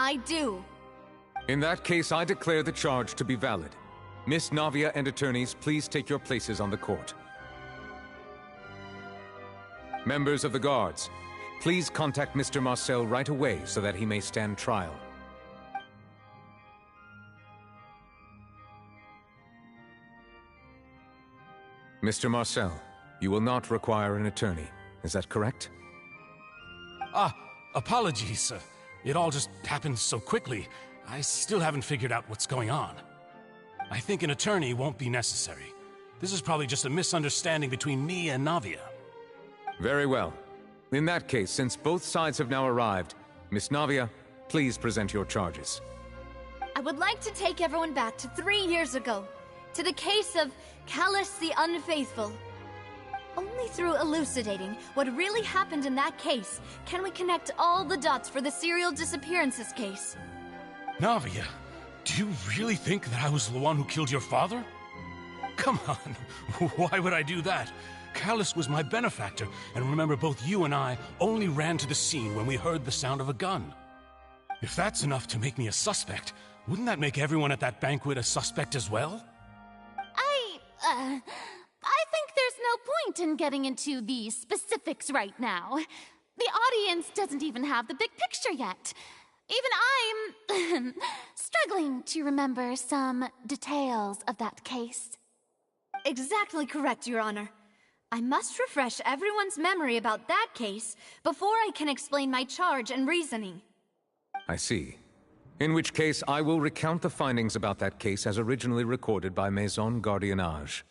I do. In that case, I declare the charge to be valid. Miss Navia and attorneys, please take your places on the court. Members of the guards, please contact Mr. Marcel right away so that he may stand trial. Mr. Marcel, you will not require an attorney. Is that correct? Apologies. It all just happened so quickly. I still haven't figured out what's going on. I think an attorney won't be necessary. This is probably just a misunderstanding between me and Navia. Very well. In that case, since both sides have now arrived, Miss Navia, please present your charges. I would like to take everyone back to 3 years ago, to the case of Callus the Unfaithful. Only through elucidating what really happened in that case can we connect all the dots for the serial disappearances case. Navia, do you really think that I was the one who killed your father? Come on, why would I do that? Callus was my benefactor, and remember, both you and I only ran to the scene when we heard the sound of a gun. If that's enough to make me a suspect, wouldn't that make everyone at that banquet a suspect as well? I think there's no point in getting into the specifics right now. The audience doesn't even have the big picture yet. Even I'm struggling to remember some details of that case. Exactly correct, Your Honor. I must refresh everyone's memory about that case before I can explain my charge and reasoning. I see. In which case, I will recount the findings about that case as originally recorded by Maison Gardiennage.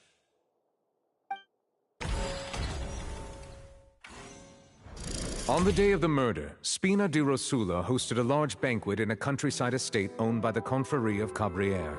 On the day of the murder, Spina di Rosula hosted a large banquet in a countryside estate owned by the Confrérie of Cabrières.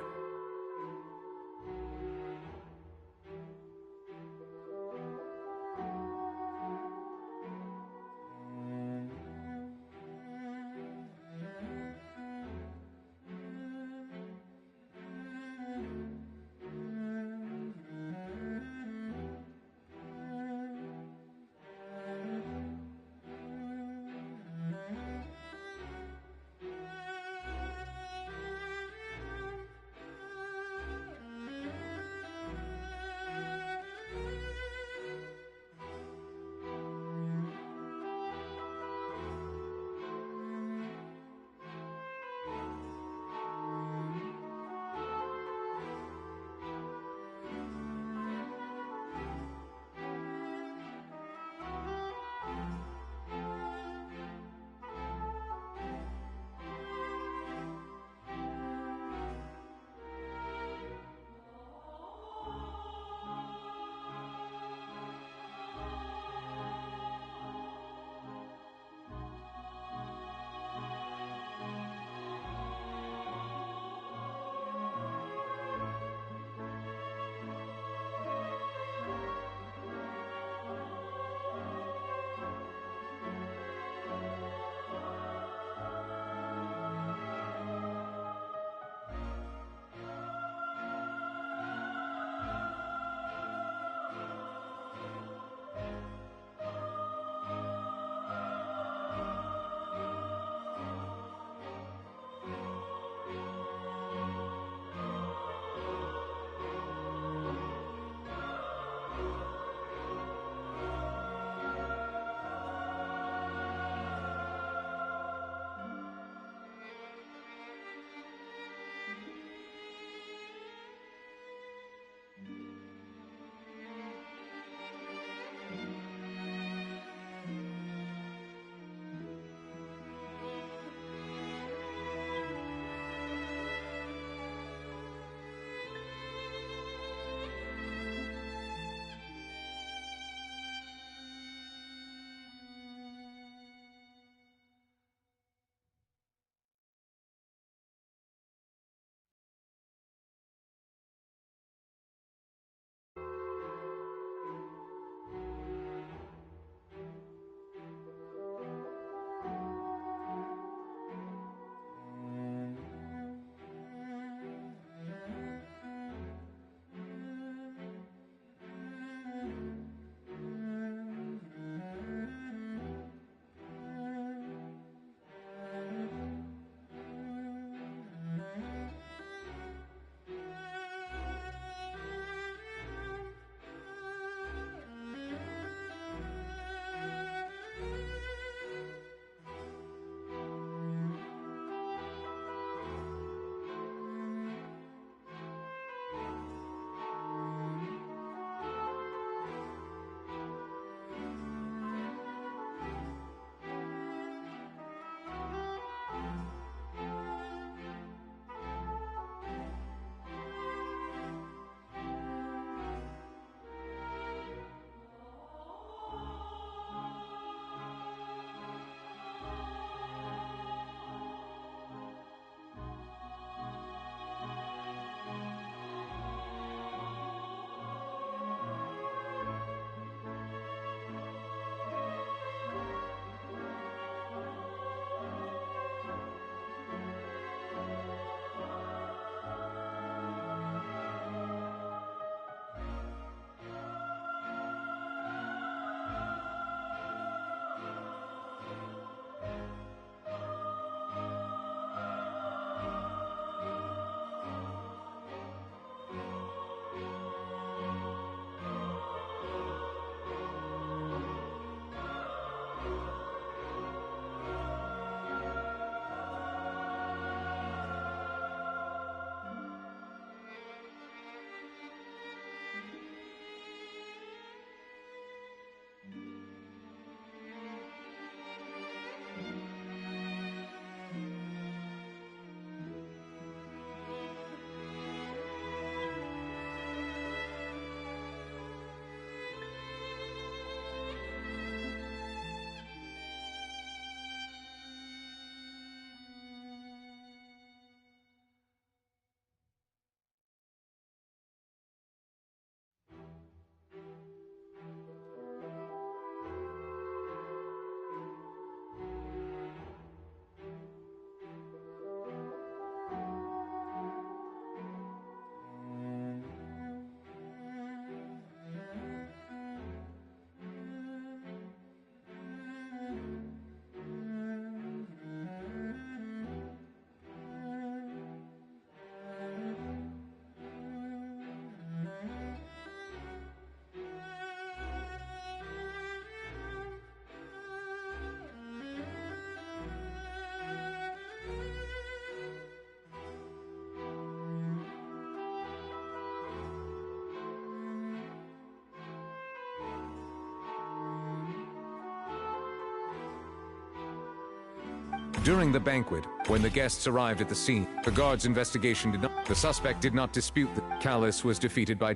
During the banquet, when the guests arrived at the scene, the guard's investigation did not... The suspect did not dispute that Callus was defeated by...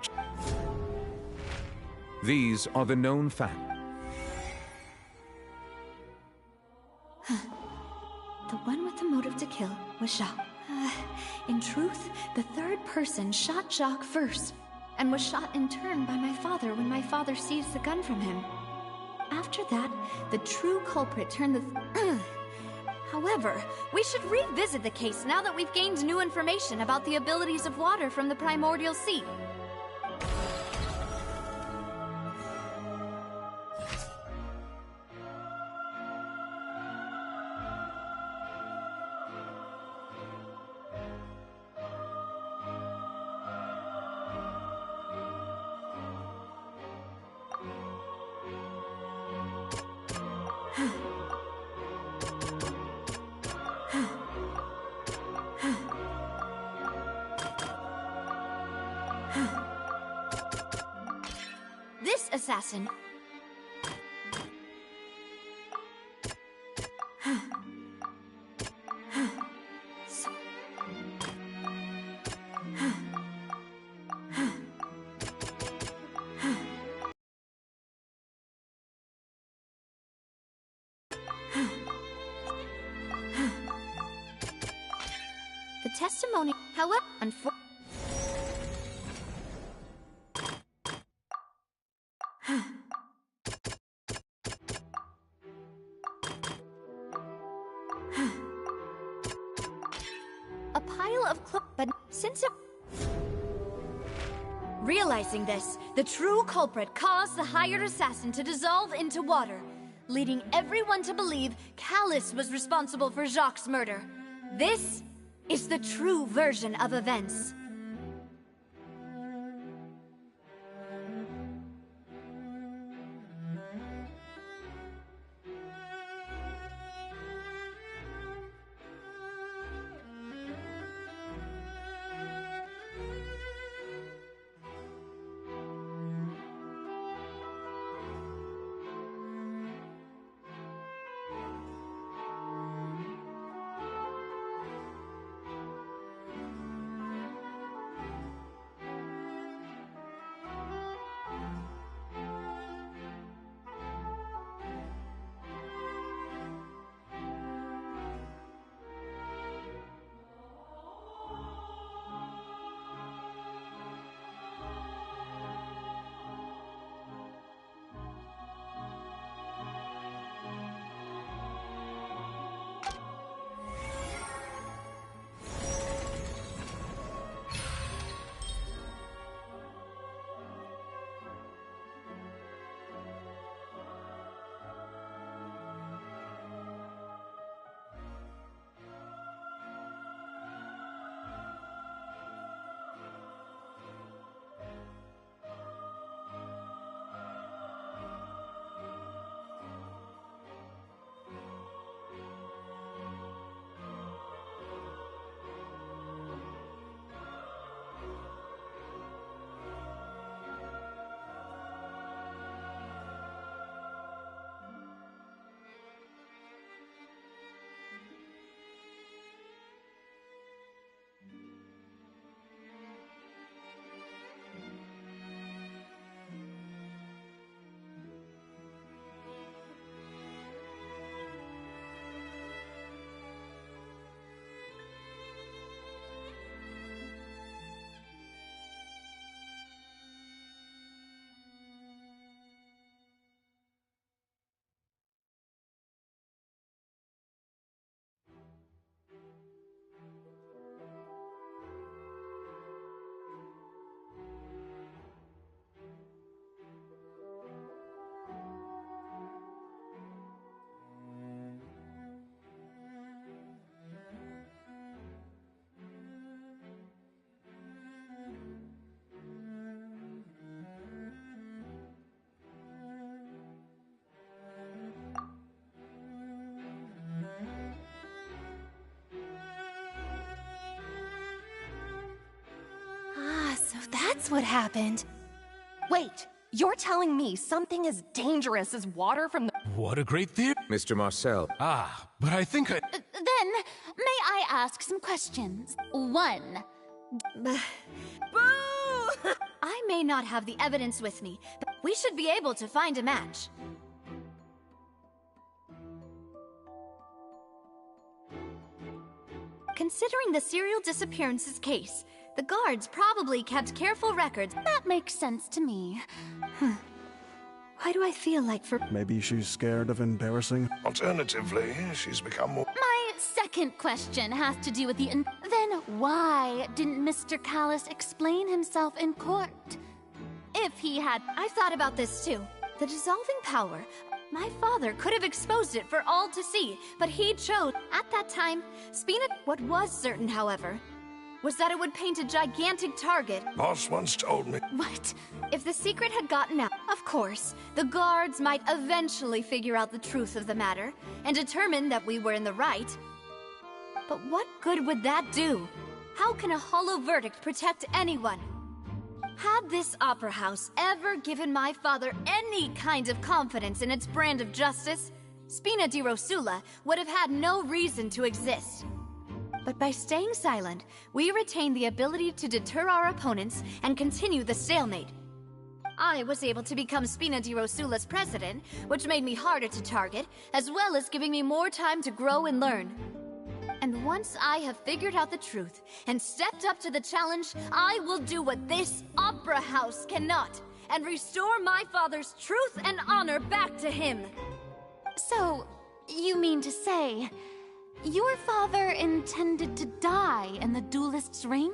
These are the known facts. The one with the motive to kill was Jacques. In truth, the third person shot Jacques first, and was shot in turn by my father when my father seized the gun from him. After that, the true culprit turned the... However, we should revisit the case now that we've gained new information about the abilities of water from the primordial sea. This assassin... The testimony, however, a pile of but since it... Realizing this, the true culprit caused the hired assassin to dissolve into water, leading everyone to believe Callus was responsible for Jacques' murder. This is the true version of events. That's what happened. Wait, you're telling me something as dangerous as water from the... What a great theory. Mr. Marcel, Ah, But I think I... Then, may I ask some questions? 1. Boo! I may not have the evidence with me, but we should be able to find a match. Considering the serial disappearances case, the guards probably kept careful records. That makes sense to me. Why do I feel like Maybe she's scared of embarrassing. Alternatively, she's become more... My second question has to do with the... Then why didn't Mr. Callus explain himself in court? If he had... I've thought about this too. The dissolving power, my father could have exposed it for all to see, but he chose. At that time, Spina... What was certain, however, was that it would paint a gigantic target. Boss once told me. What? If the secret had gotten out, of course, the guards might eventually figure out the truth of the matter and determine that we were in the right. But what good would that do? How can a hollow verdict protect anyone? Had this opera house ever given my father any kind of confidence in its brand of justice, Spina di Rosula would have had no reason to exist. But by staying silent, we retain the ability to deter our opponents and continue the stalemate. I was able to become Spina di Rosula's president, which made me harder to target, as well as giving me more time to grow and learn. And once I have figured out the truth and stepped up to the challenge, I will do what this opera house cannot, and restore my father's truth and honor back to him. So, you mean to say... your father intended to die in the duelist's ring?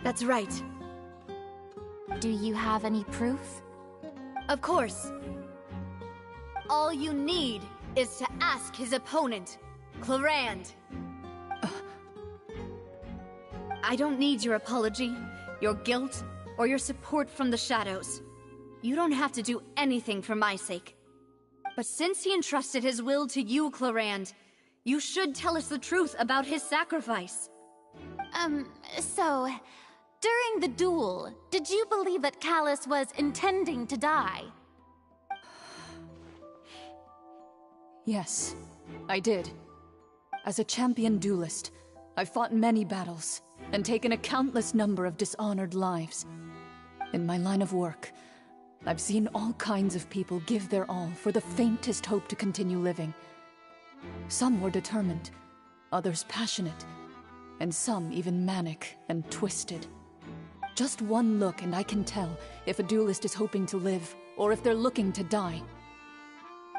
That's right. Do you have any proof? Of course. All you need is to ask his opponent, Clarand. I don't need your apology, your guilt, or your support from the shadows. You don't have to do anything for my sake. But since he entrusted his will to you, Clarand, you should tell us the truth about his sacrifice. So... during the duel, did you believe that Callus was intending to die? Yes, I did. As a champion duelist, I've fought many battles and taken a countless number of dishonored lives. In my line of work, I've seen all kinds of people give their all for the faintest hope to continue living. Some were determined, others passionate, and some even manic and twisted. Just one look and I can tell if a duelist is hoping to live or if they're looking to die.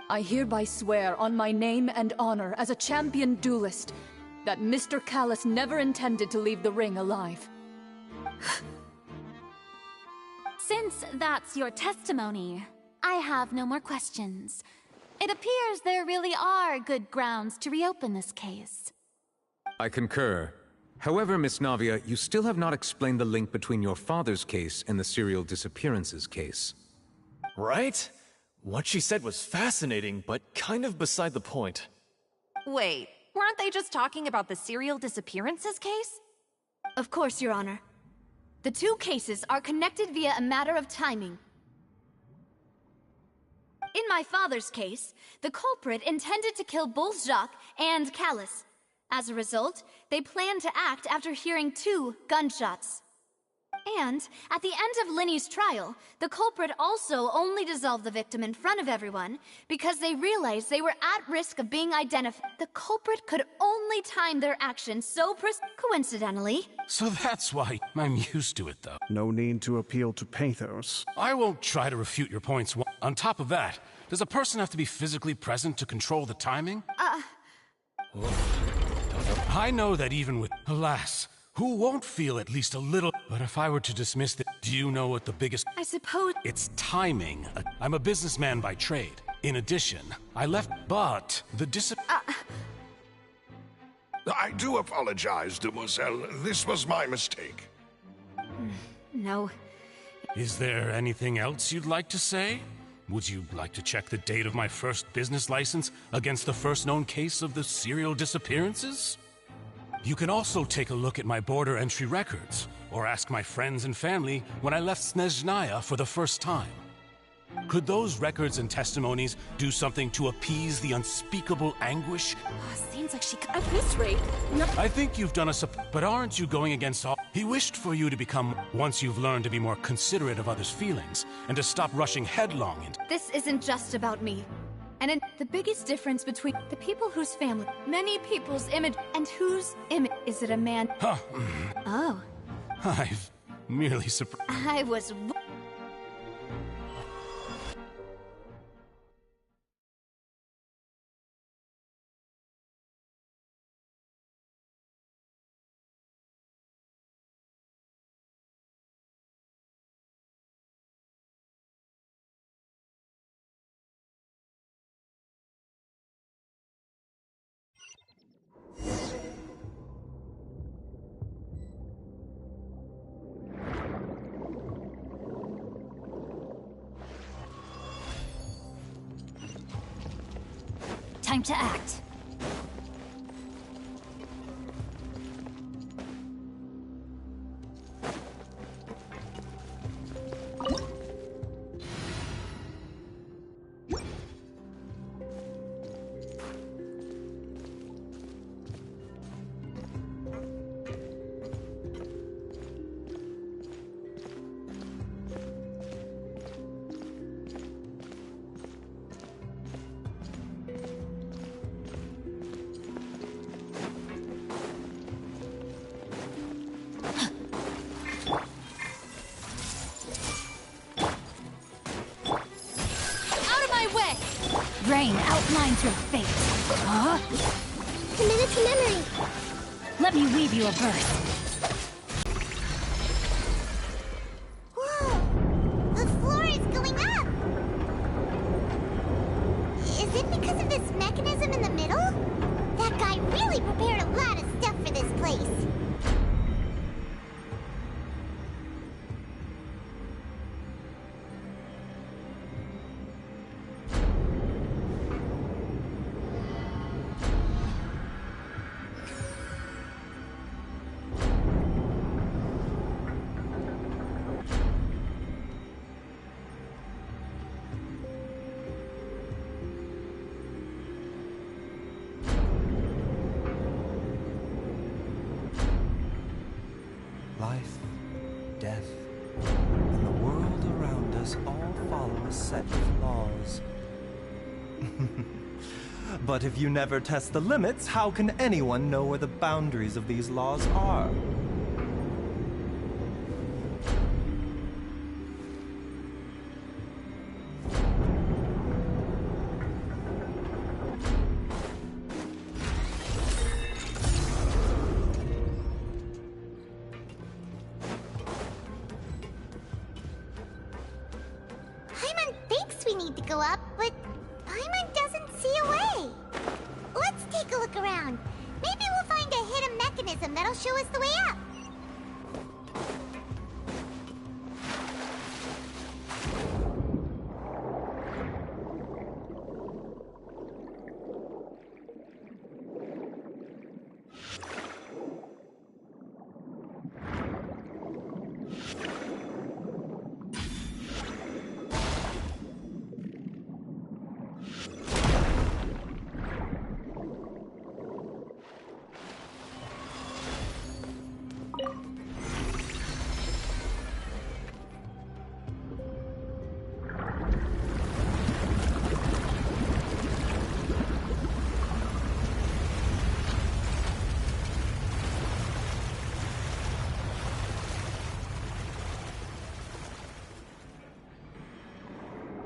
I hereby swear on my name and honor as a champion duelist that Mr. Callus never intended to leave the ring alive. Since that's your testimony, I have no more questions. It appears there really are good grounds to reopen this case. I concur. However, Miss Navia, you still have not explained the link between your father's case and the serial disappearances case. Right? What she said was fascinating, but kind of beside the point. Wait, weren't they just talking about the serial disappearances case? Of course, Your Honor. The two cases are connected via a matter of timing. In my father's case, the culprit intended to kill both Jacques and Callus. As a result, they planned to act after hearing 2 gunshots. And, at the end of Linny's trial, the culprit also only dissolved the victim in front of everyone because they realized they were at risk of being identified. The culprit could only time their actions so coincidentally. So that's why I'm used to it, though. No need to appeal to pathos. I won't try to refute your points. On top of that, does a person have to be physically present to control the timing? I know that even with... Alas, who won't feel at least a little... But if I were to dismiss the... Do you know what the biggest... I suppose... It's timing. I'm a businessman by trade. In addition, I left... But the I do apologize, demoiselle. This was my mistake. No. Is there anything else you'd like to say? Would you like to check the date of my first business license against the first known case of the serial disappearances? You can also take a look at my border entry records, or ask my friends and family when I left Snezhnaya for the first time. Could those records and testimonies do something to appease the unspeakable anguish? Seems like she... At this rate... No. I think you've done but aren't you going against all... He wished for you to become, once you've learned to be more considerate of others' feelings, and to stop rushing headlong into... This isn't just about me. And the biggest difference between the people whose family, many people's image, and whose image... Is it a man? Huh. Oh. I've merely surprised... I was... Time to act. Brain outlines your fate. Huh? Committed to memory. Let me weave you a verse. Whoa! The floor is going up! Is it because of this mechanism in the middle? That guy really prepared a lot of stuff for this place. Life, death, and the world around us all follow a set of laws. But if you never test the limits, how can anyone know where the boundaries of these laws are? Go up, but Paimon doesn't see a way. Let's take a look around. Maybe we'll find a hidden mechanism that'll show us the way up.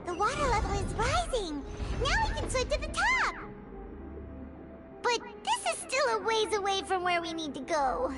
The water level is rising. Now we can swim to the top. But this is still a ways away from where we need to go.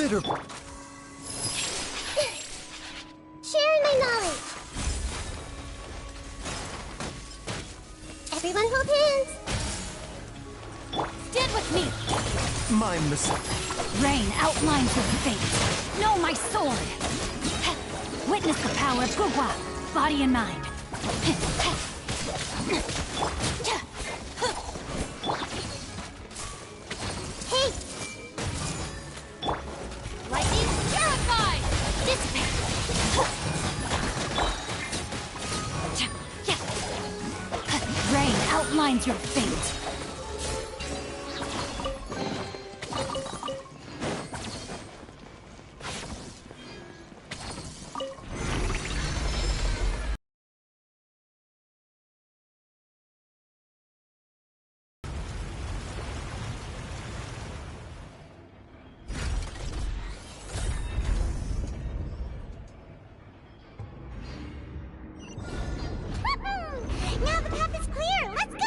bitter. Sharing my knowledge. Everyone hold hands. Stand with me! My mistake. Rain outlines your fate. Know my sword! Witness the power of Gugwa, body and mind. Hey! Lightning purified! Dissipate! Rain outlines your fate. Now the path is clear! Let's go!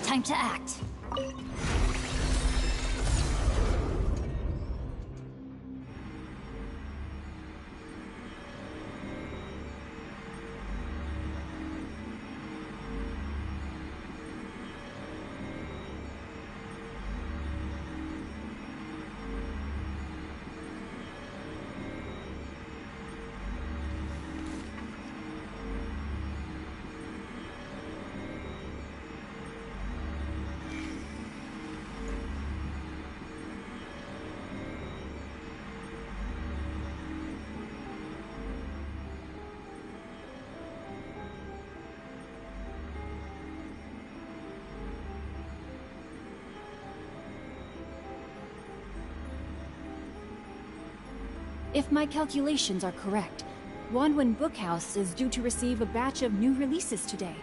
Time to act. If my calculations are correct, Wanwen Bookhouse is due to receive a batch of new releases today.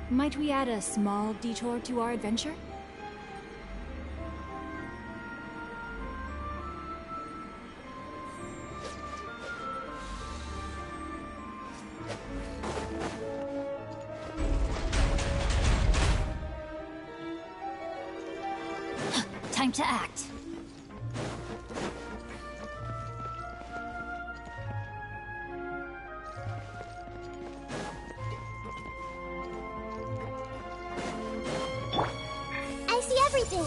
Might we add a small detour to our adventure? Time to act. I see everything.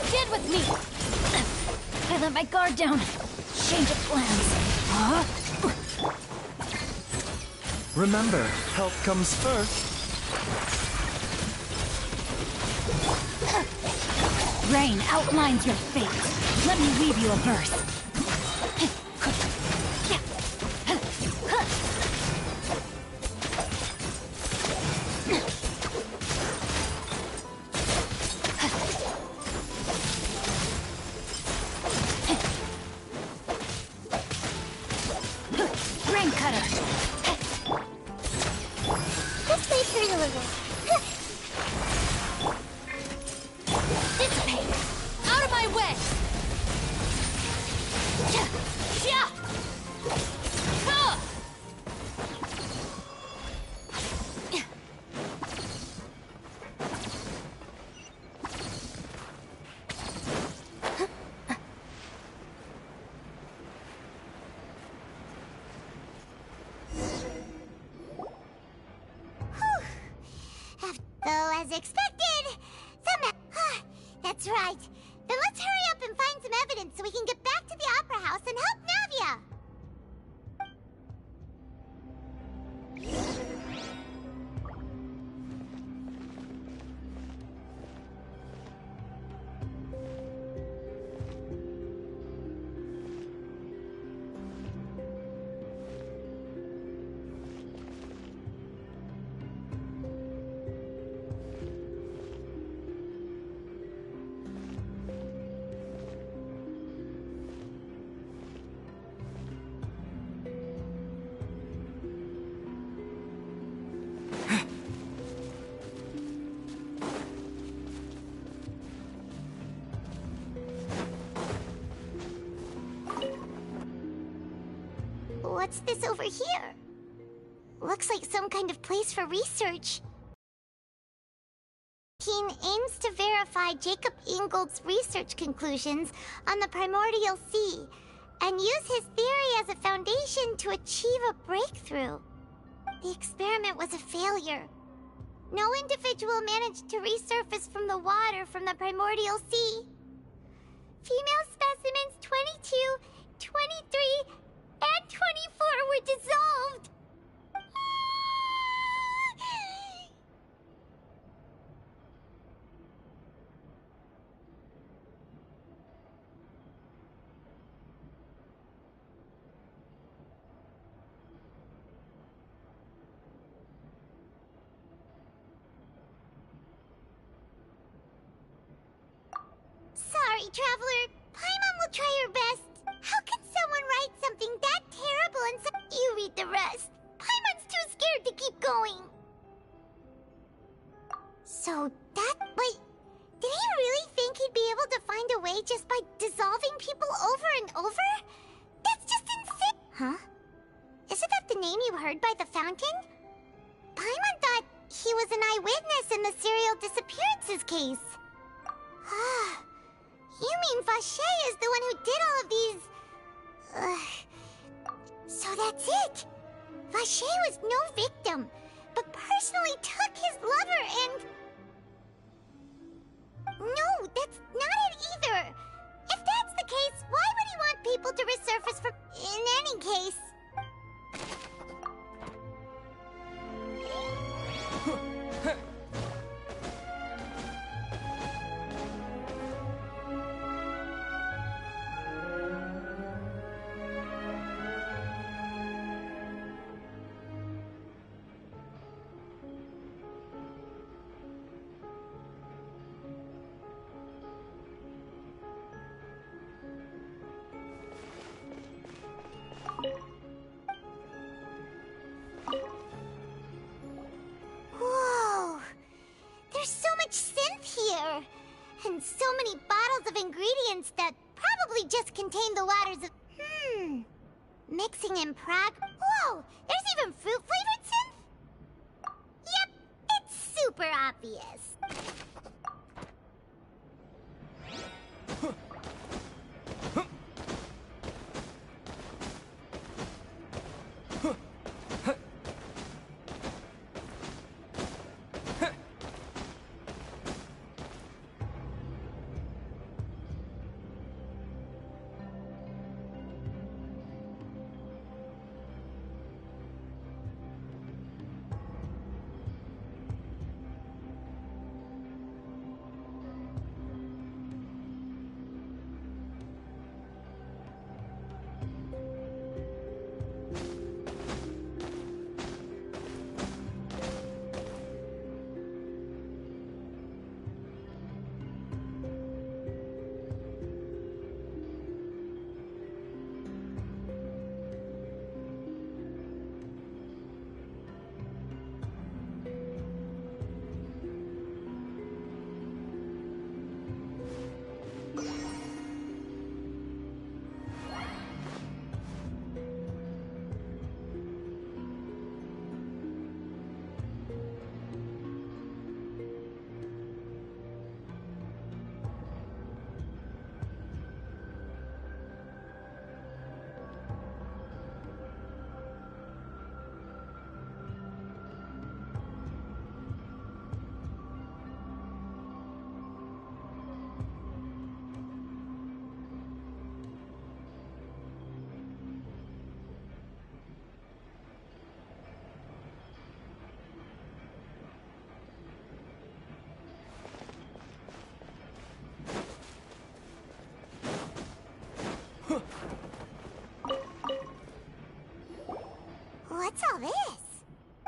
Stand with me! I let my guard down. Change of plans. Huh? Remember, help comes first. Rain outlines your fate. Let me weave you a verse. Rain cutter. This may hurt a little. Dissipate! Out of my way! Yeah! What's this over here? Looks like some kind of place for research. Keen aims to verify Jacob Ingold's research conclusions on the primordial sea and use his theory as a foundation to achieve a breakthrough. The experiment was a failure. No individual managed to resurface from the water from the primordial sea. Female specimens 22, 23, and 24 were dissolved. Sorry, Traveler. Paimon will try her best. How can someone write something that terrible and you read the rest? Paimon's too scared to keep going. So wait, did he really think he'd be able to find a way just by dissolving people over and over? That's just insane. Huh? Isn't that the name you heard by the fountain? Paimon thought he was an eyewitness in the serial disappearances case. You mean Vache is the one who did all of these... So that's it! Vache was no victim, but personally took his lover and... No, that's not it either! If that's the case, why would he want people to resurface for... In any case... Whoa! There's so much synth here! And so many bottles of ingredients that probably just contain the waters of... Mixing in Prague... Whoa! There's even fruit-flavored synth? Yep, it's super obvious. What's all this?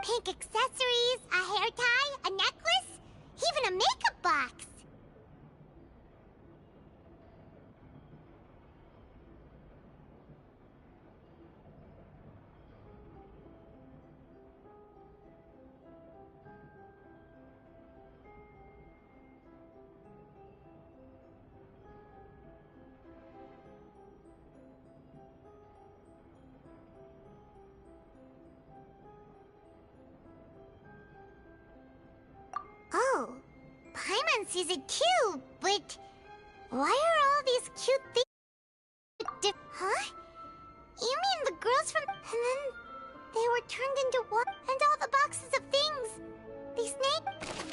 Pink accessories, a hair tie, a necklace, even a makeup box. sense is it too, but why are all these cute things? Huh? You mean the girls from... And then they were turned into what? And all the boxes of things. These snakes...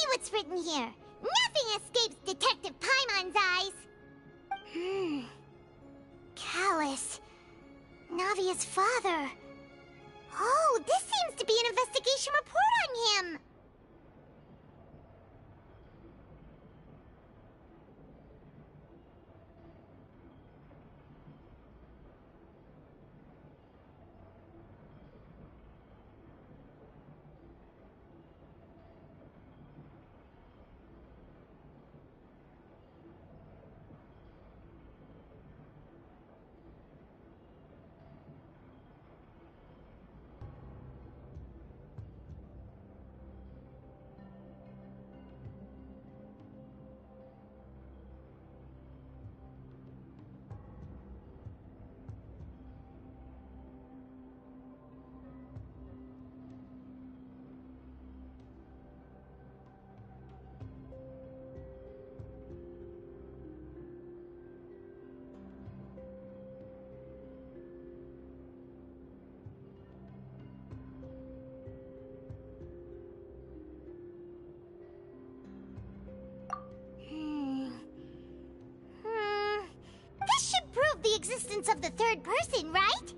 What's written here? Nothing escapes Detective Paimon's eyes. Callus. Navia's father. Oh, this seems to be an investigation report on him. This should prove the existence of the third person, right?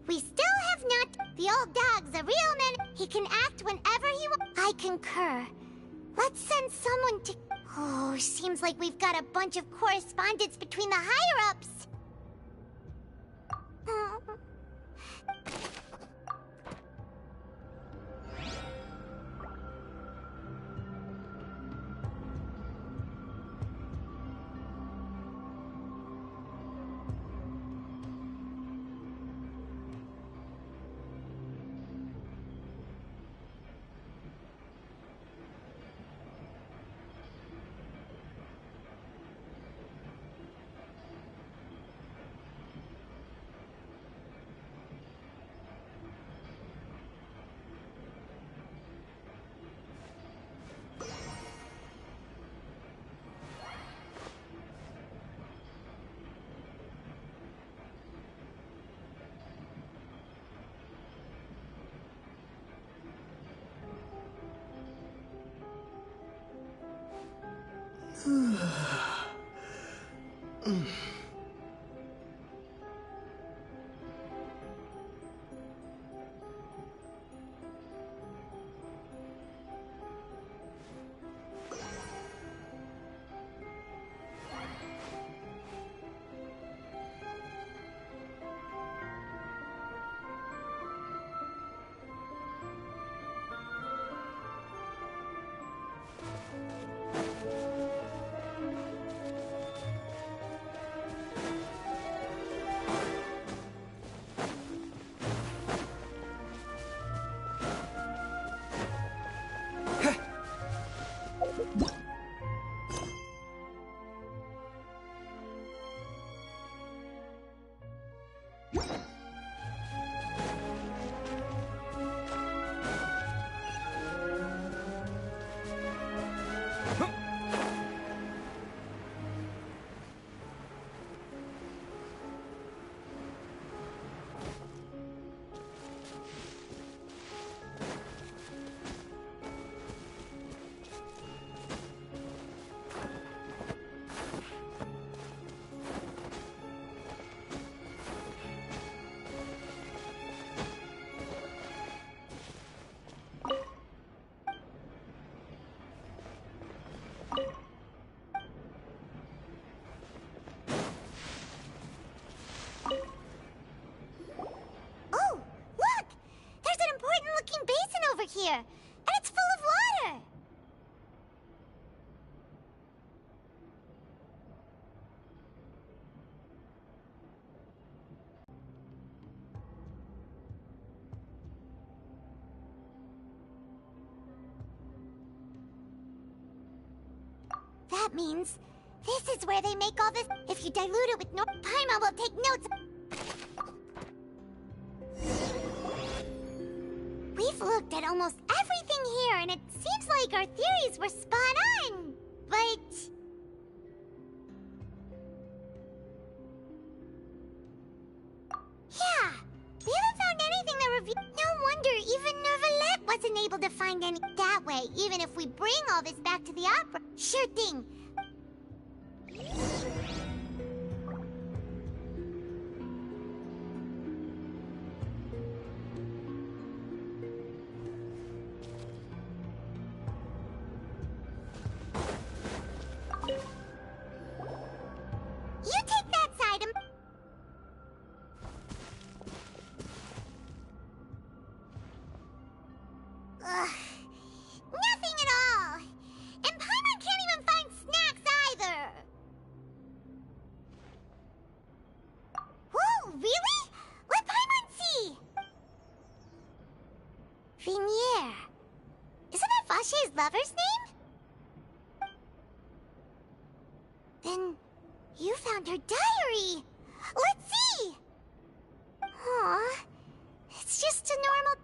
We still have not... The old dog's a real man. He can act whenever he wants. I concur. Let's send someone to... Oh, seems like we've got a bunch of correspondence between the higher-ups. That means this is where they make all this. If you dilute it with Paimon will take notes. We've looked at almost everything here, and it seems like our theories were spot on. But yeah, we haven't found anything that reveals. No wonder even Neuvillette wasn't able to find any. That way, even if we bring all this back to the opera, sure thing. You take that side and... Ugh. Nothing at all. And Paimon can't even find snacks either. Whoa, really? Let Paimon see. Vinier. Isn't that Vache's lover's name? Then you found her diary. Let's see. Aw, it's just a normal...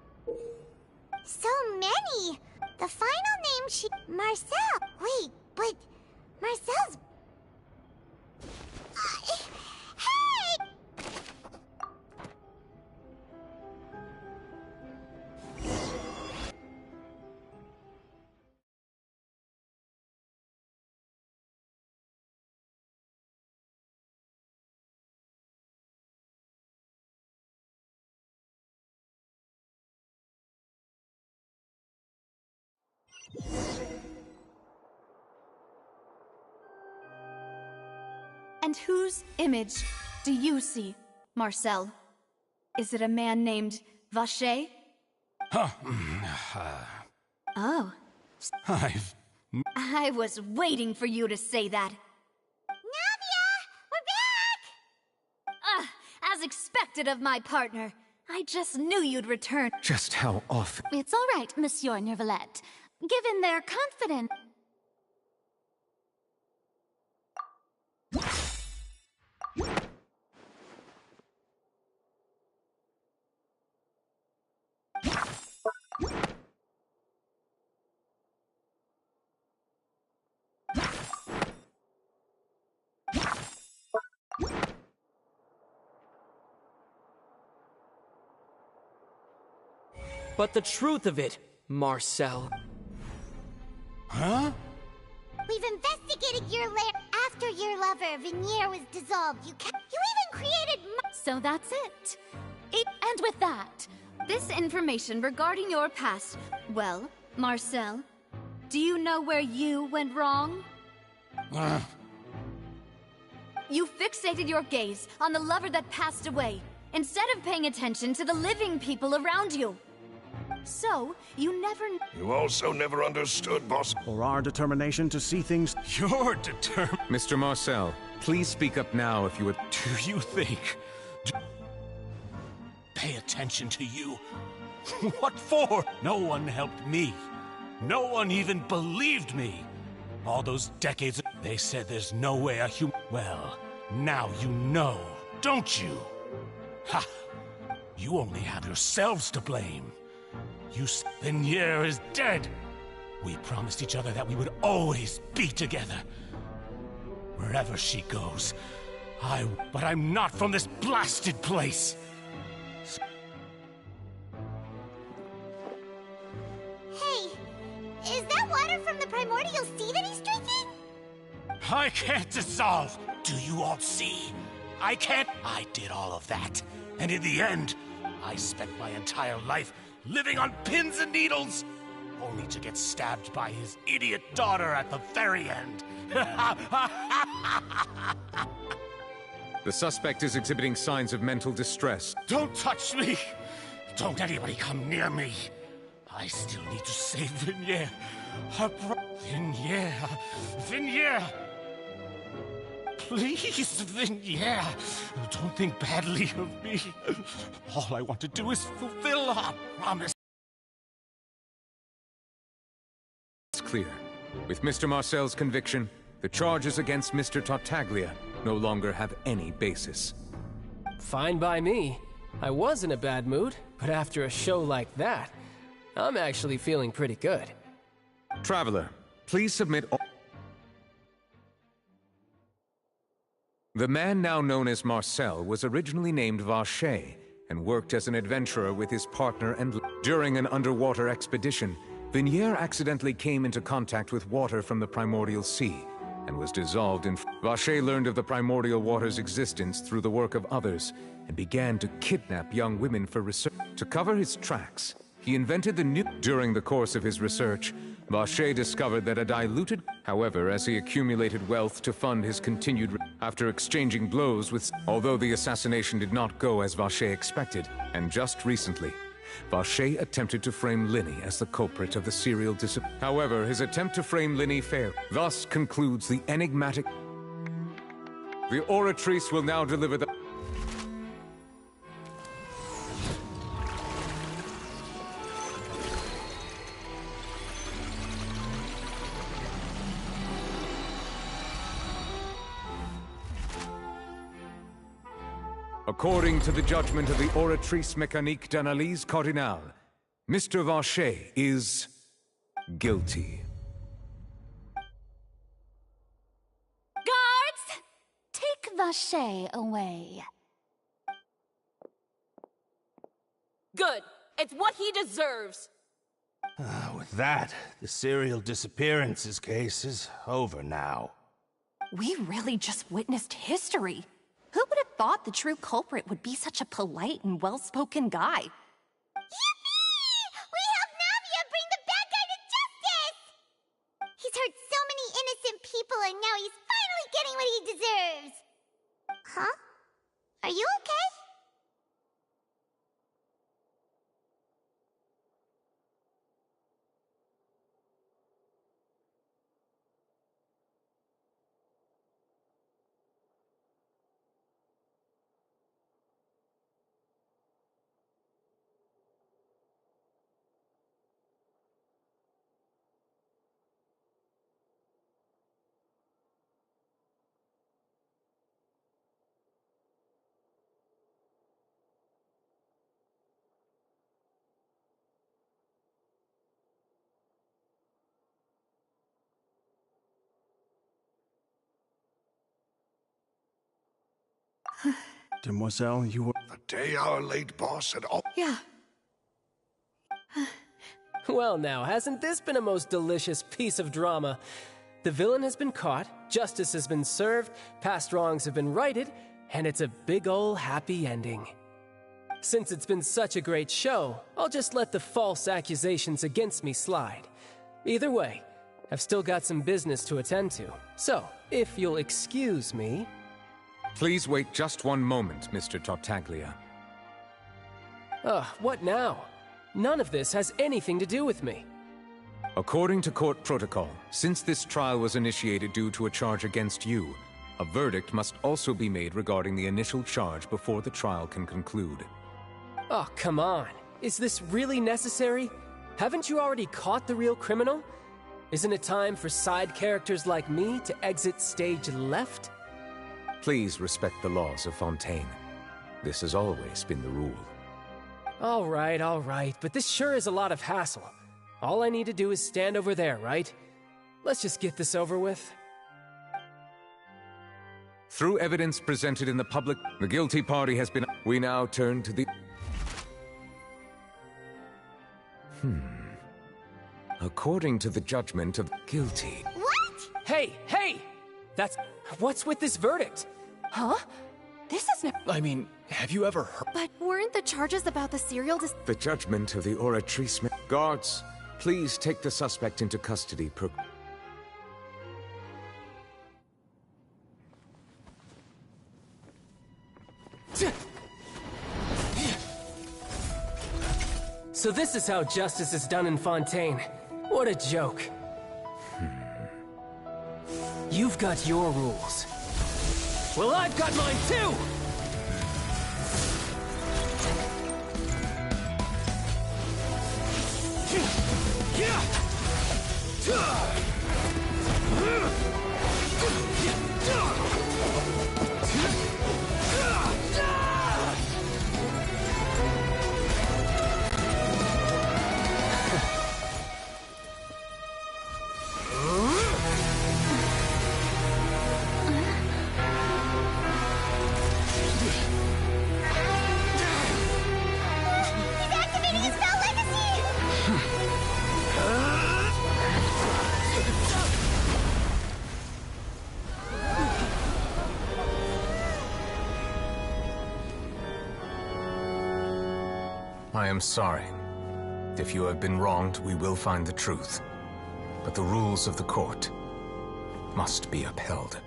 So many! The final name she... Marcel! Wait, but... Marcel's... Hey! And whose image do you see, Marcel? Is it a man named Vache? Oh. I was waiting for you to say that. Navia! We're back! As expected of my partner. I just knew you'd return. Just how often? It's all right, Monsieur Neuvillette. Given their confidence... But the truth of it, Marcel... Huh? We've investigated your lair. After your lover, Vinier, was dissolved. You even created... So that's it. And with that... This information regarding your past... Well, Marcel, do you know where you went wrong? You fixated your gaze on the lover that passed away, instead of paying attention to the living people around you. So, you never... You also never understood, boss. Or our determination to see things... You're determined... Mr. Marcel, please speak up now if you would... Do you think... Pay attention to you? What for? No one helped me. No one even believed me. All those decades... They said there's no way a human... Well, now you know, don't you? Ha! You only have yourselves to blame. Vinier is dead. We promised each other that we would always be together. Wherever she goes, But I'm not from this blasted place. Hey, is that water from the primordial sea that he's drinking? I can't dissolve. Do you all see? I can't. I did all of that. And in the end, I spent my entire life living on pins and needles, only to get stabbed by his idiot daughter at the very end. The suspect is exhibiting signs of mental distress. Don't touch me! Don't anybody come near me! I still need to save Vinier. Vinier! Please, Vinier! Don't think badly of me. All I want to do is fulfill our promise. It's clear. With Mr. Marcel's conviction, The charges against Mr. Tartaglia no longer have any basis. Fine by me. I was in a bad mood, but after a show like that, I'm actually feeling pretty good. Traveler, please submit all... The man now known as Marcel was originally named Vacher and worked as an adventurer with his partner and... During an underwater expedition, Vignier accidentally came into contact with water from the primordial sea and was dissolved in... Vacher learned of the primordial water's existence through the work of others and began to kidnap young women for research. To cover his tracks, he invented the new... During the course of his research, Vacher discovered that a diluted... However, as he accumulated wealth to fund his continued... After exchanging blows with... Although the assassination did not go as Vacher expected, and just recently, Vacher attempted to frame Linny as the culprit of the serial disappearance. However, his attempt to frame Linny failed. Thus concludes the enigmatic... The Oratrice will now deliver the... According to the judgment of the Oratrice Mécanique d'Analyse Cardinale, Mr. Vacher is guilty. Guards! Take Vacher away. Good. It's what he deserves. With that, the serial disappearances case is over now. We really just witnessed history. Who would have thought the true culprit would be such a polite and well-spoken guy? Yippee! We helped Navia bring the bad guy to justice! He's hurt so many innocent people and now he's finally getting what he deserves! Huh? Are you okay? Demoiselle, you were... The day our late boss had all... Yeah. Well now, hasn't this been a most delicious piece of drama? The villain has been caught, justice has been served, past wrongs have been righted, and it's a big ol' happy ending. Since it's been such a great show, I'll just let the false accusations against me slide. Either way, I've still got some business to attend to, so if you'll excuse me... Please wait just one moment, Mr. Tartaglia. What now? None of this has anything to do with me. According to court protocol, since this trial was initiated due to a charge against you, a verdict must also be made regarding the initial charge before the trial can conclude. Oh, come on. Is this really necessary? Haven't you already caught the real criminal? Isn't it time for side characters like me to exit stage left? Please respect the laws of Fontaine. This has always been the rule. All right, but this sure is a lot of hassle. All I need to do is stand over there, right? Let's just get this over with. Through evidence presented in the public, the guilty party has been... We now turn to the... According to the judgment of guilty... What? Hey! That's... What's with this verdict? Huh? This is I mean, have you ever heard... But weren't the charges about the serial The judgment of the Oratrice... Guards, please take the suspect into custody. So this is how justice is done in Fontaine. What a joke. You've got your rules. Well, I've got mine too! I am sorry. If you have been wronged, we will find the truth. But the rules of the court must be upheld.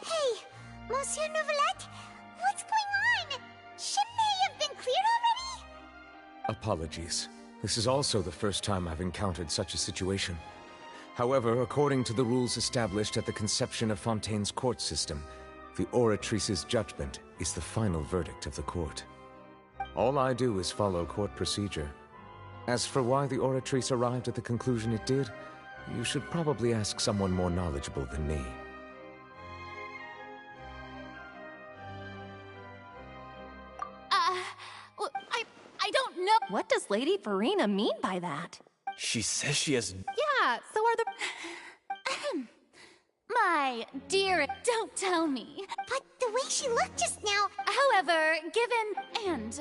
Hey, Monsieur Nouvelette, what's going on? Shouldn't they have been cleared already? Apologies. This is also the first time I've encountered such a situation. However, according to the rules established at the conception of Fontaine's court system, the Oratrice's judgment is the final verdict of the court. All I do is follow court procedure. As for why the Oratrice arrived at the conclusion it did, you should probably ask someone more knowledgeable than me. I don't know. What does Lady Verena mean by that? She says she has... Yeah, so are the... My dear, don't tell me. But the way she looked just now... However, given...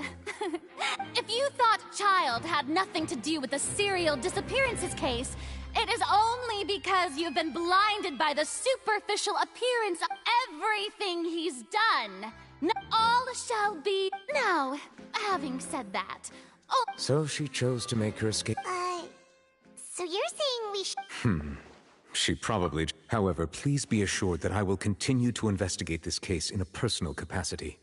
if you thought Child had nothing to do with the serial disappearances case, it is only because you've been blinded by the superficial appearance of everything he's done. All shall be... Now, having said that... Oh... So she chose to make her escape. So you're saying we should... She probably... However, please be assured that I will continue to investigate this case in a personal capacity.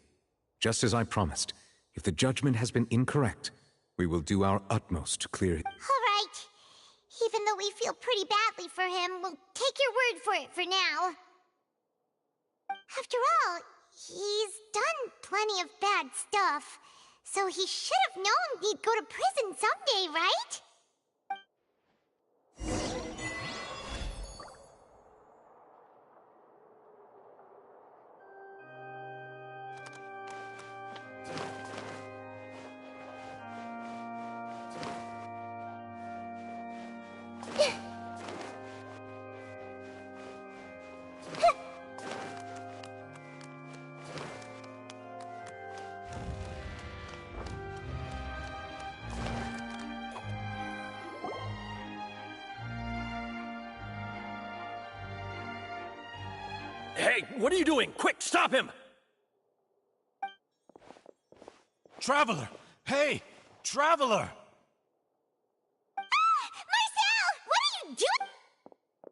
Just as I promised, if the judgment has been incorrect, we will do our utmost to clear it. All right. Even though we feel pretty badly for him, we'll take your word for it for now. After all, he's done plenty of bad stuff, so he should have known he'd go to prison someday, right? Hey, what are you doing? Quick, stop him! Traveler! Hey! Traveler! Marcel! What are you doing?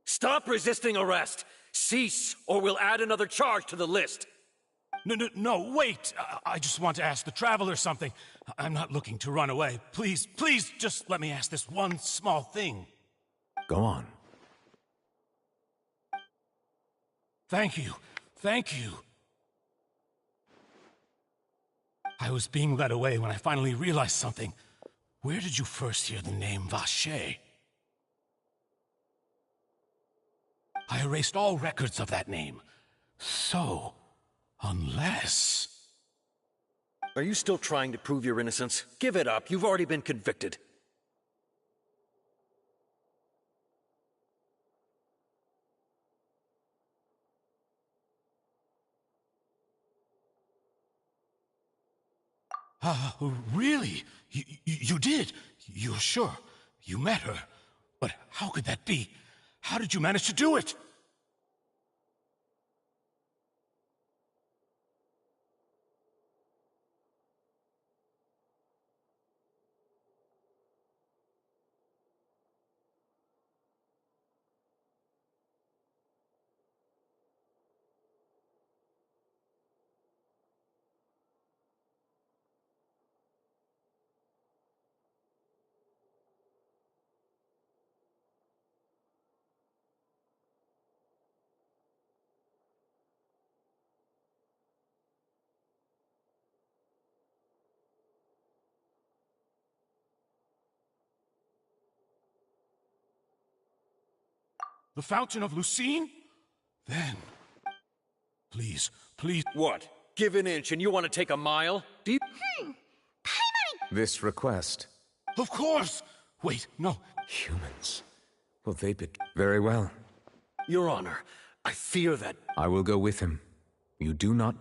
Stop resisting arrest! Cease, or we'll add another charge to the list. No, wait! I just want to ask the Traveler something. I'm not looking to run away. Please, just let me ask this one small thing. Go on. Thank you. I was being led away when I finally realized something. Where did you first hear the name Vacher? I erased all records of that name. So, unless... Are you still trying to prove your innocence? Give it up. You've already been convicted. Really? You did? You're sure? You met her? But how could that be? How did you manage to do it? The Fountain of Lucine? Then... Please. What? Give an inch and you want to take a mile? Deep? This request. Of course! Wait, no. Humans. Will they be... Very well. Your Honor, I fear that... I will go with him. You do not...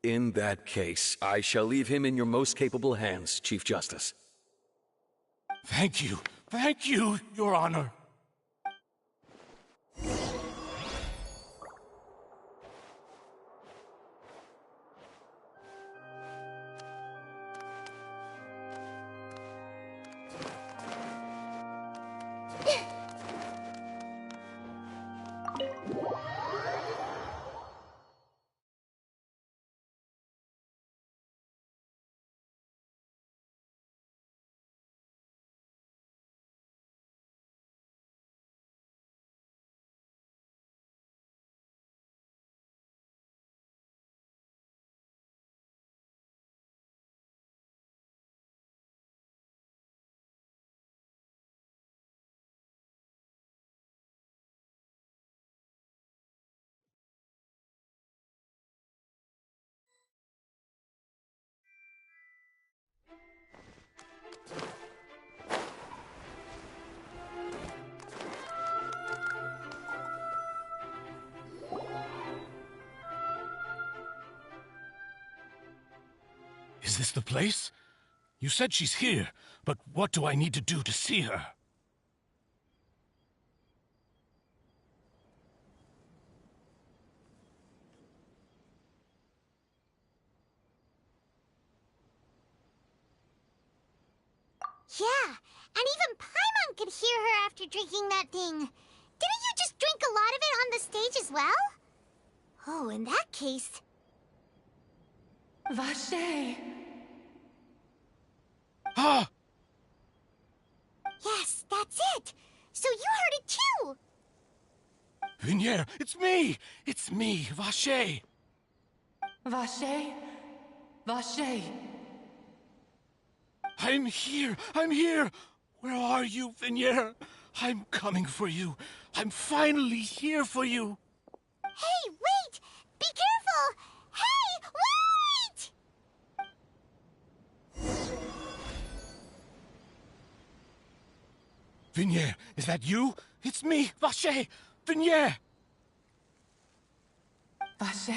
In that case, I shall leave him in your most capable hands, Chief Justice. Thank you, Your Honor. Is this the place? You said she's here, but what do I need to do to see her? Yeah, and even Paimon could hear her after drinking that thing. Didn't you just drink a lot of it on the stage as well? Oh, in that case... Vache! Ah! Yes, that's it! So you heard it too! Vinier, it's me! It's me, Vache! Vache? Vache! I'm here! Where are you, Vinier? I'm coming for you. I'm finally here for you. Hey, wait! Be careful! Hey, wait! Vinier, is that you? It's me, Vache! Vinier! Vache?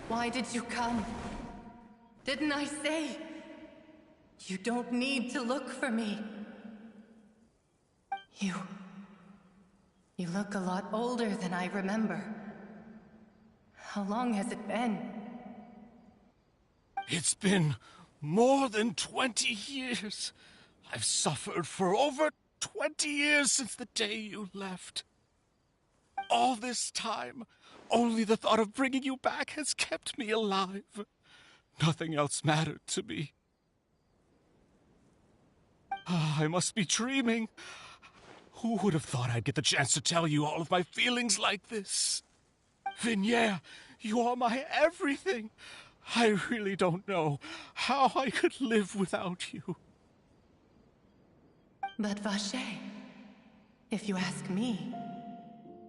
Why did you come? Didn't I say? You don't need to look for me. You look a lot older than I remember. How long has it been? It's been more than 20 years. I've suffered for over 20 years since the day you left. All this time, only the thought of bringing you back has kept me alive. Nothing else mattered to me. I must be dreaming. Who would have thought I'd get the chance to tell you all of my feelings like this? Vinier, you are my everything. I really don't know how I could live without you. But Vache, if you ask me,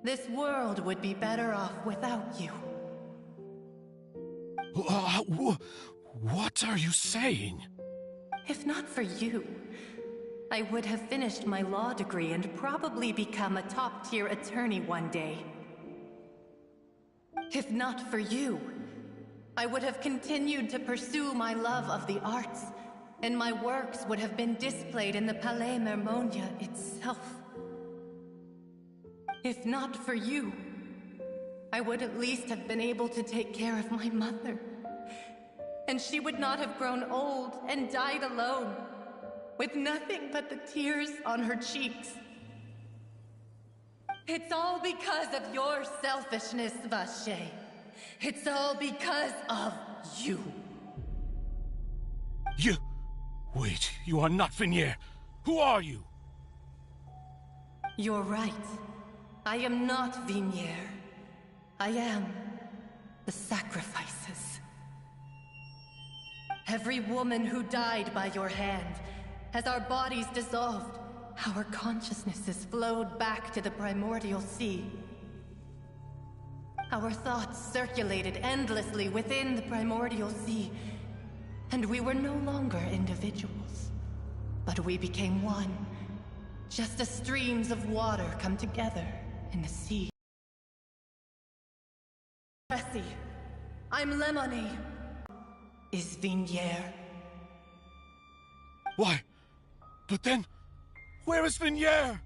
this world would be better off without you. What are you saying? If not for you, I would have finished my law degree and probably become a top-tier attorney one day. If not for you, I would have continued to pursue my love of the arts, and my works would have been displayed in the Palais Mermonia itself. If not for you, I would at least have been able to take care of my mother. And she would not have grown old and died alone, with nothing but the tears on her cheeks. It's all because of your selfishness, Vache. It's all because of you. Wait, you are not Vinier. Who are you? You're right. I am not Vinier. I am the sacrifices. Every woman who died by your hand, as our bodies dissolved, our consciousnesses flowed back to the primordial sea. Our thoughts circulated endlessly within the primordial sea, and we were no longer individuals, but we became one, just as streams of water come together in the sea. Cressy, I'm Lemony. Is Vignier? Why? But then, where is Vignier?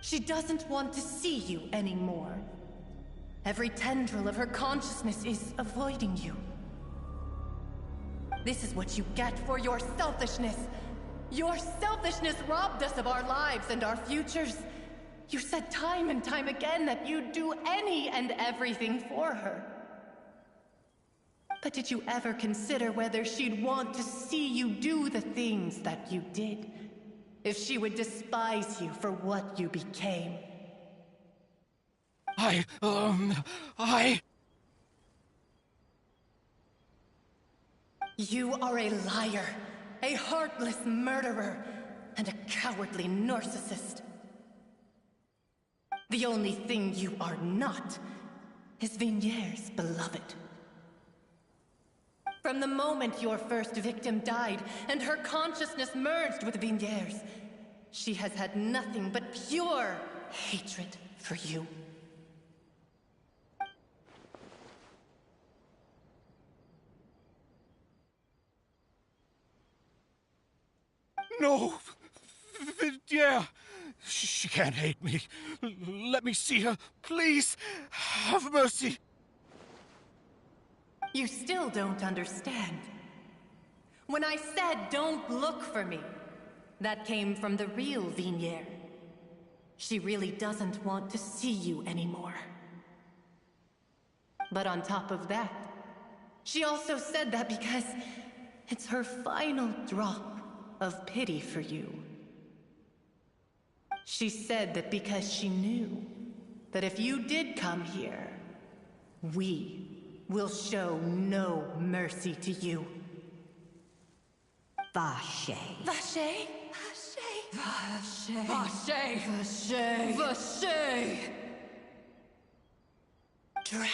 She doesn't want to see you anymore. Every tendril of her consciousness is avoiding you. This is what you get for your selfishness. Your selfishness robbed us of our lives and our futures. You said time and time again that you'd do any and everything for her. But did you ever consider whether she'd want to see you do the things that you did? If she would despise you for what you became? You are a liar, a heartless murderer, and a cowardly narcissist. The only thing you are not is Vignier's beloved. From the moment your first victim died and her consciousness merged with Vignier's, she has had nothing but pure hatred for you. No! Vignier! She can't hate me. Let me see her, please. Have mercy. You still don't understand. When I said don't look for me, that came from the real Vignier. She really doesn't want to see you anymore. But on top of that, she also said that because it's her final drop of pity for you. She said that because she knew that if you did come here, we will show no mercy to you. Vache. Vache? Vache. Vache. Vache. Vache. Drown.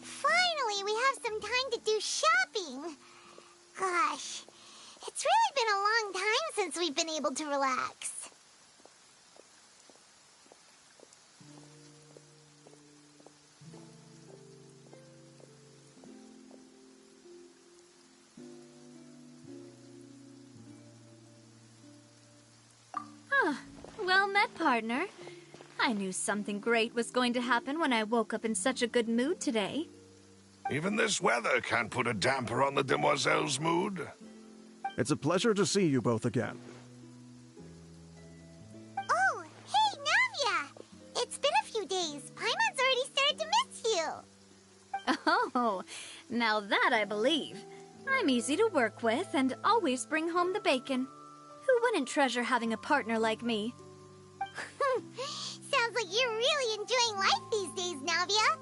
Finally, we have some time to do shopping. Gosh, it's really been a long time since we've been able to relax. Well met, partner. I knew something great was going to happen when I woke up in such a good mood today. Even this weather can't put a damper on the demoiselle's mood. It's a pleasure to see you both again. Oh, hey, Navia! It's been a few days. Paimon's already started to miss you. Oh, now that I believe. I'm easy to work with and always bring home the bacon. Who wouldn't treasure having a partner like me? Sounds like you're really enjoying life these days, Navia.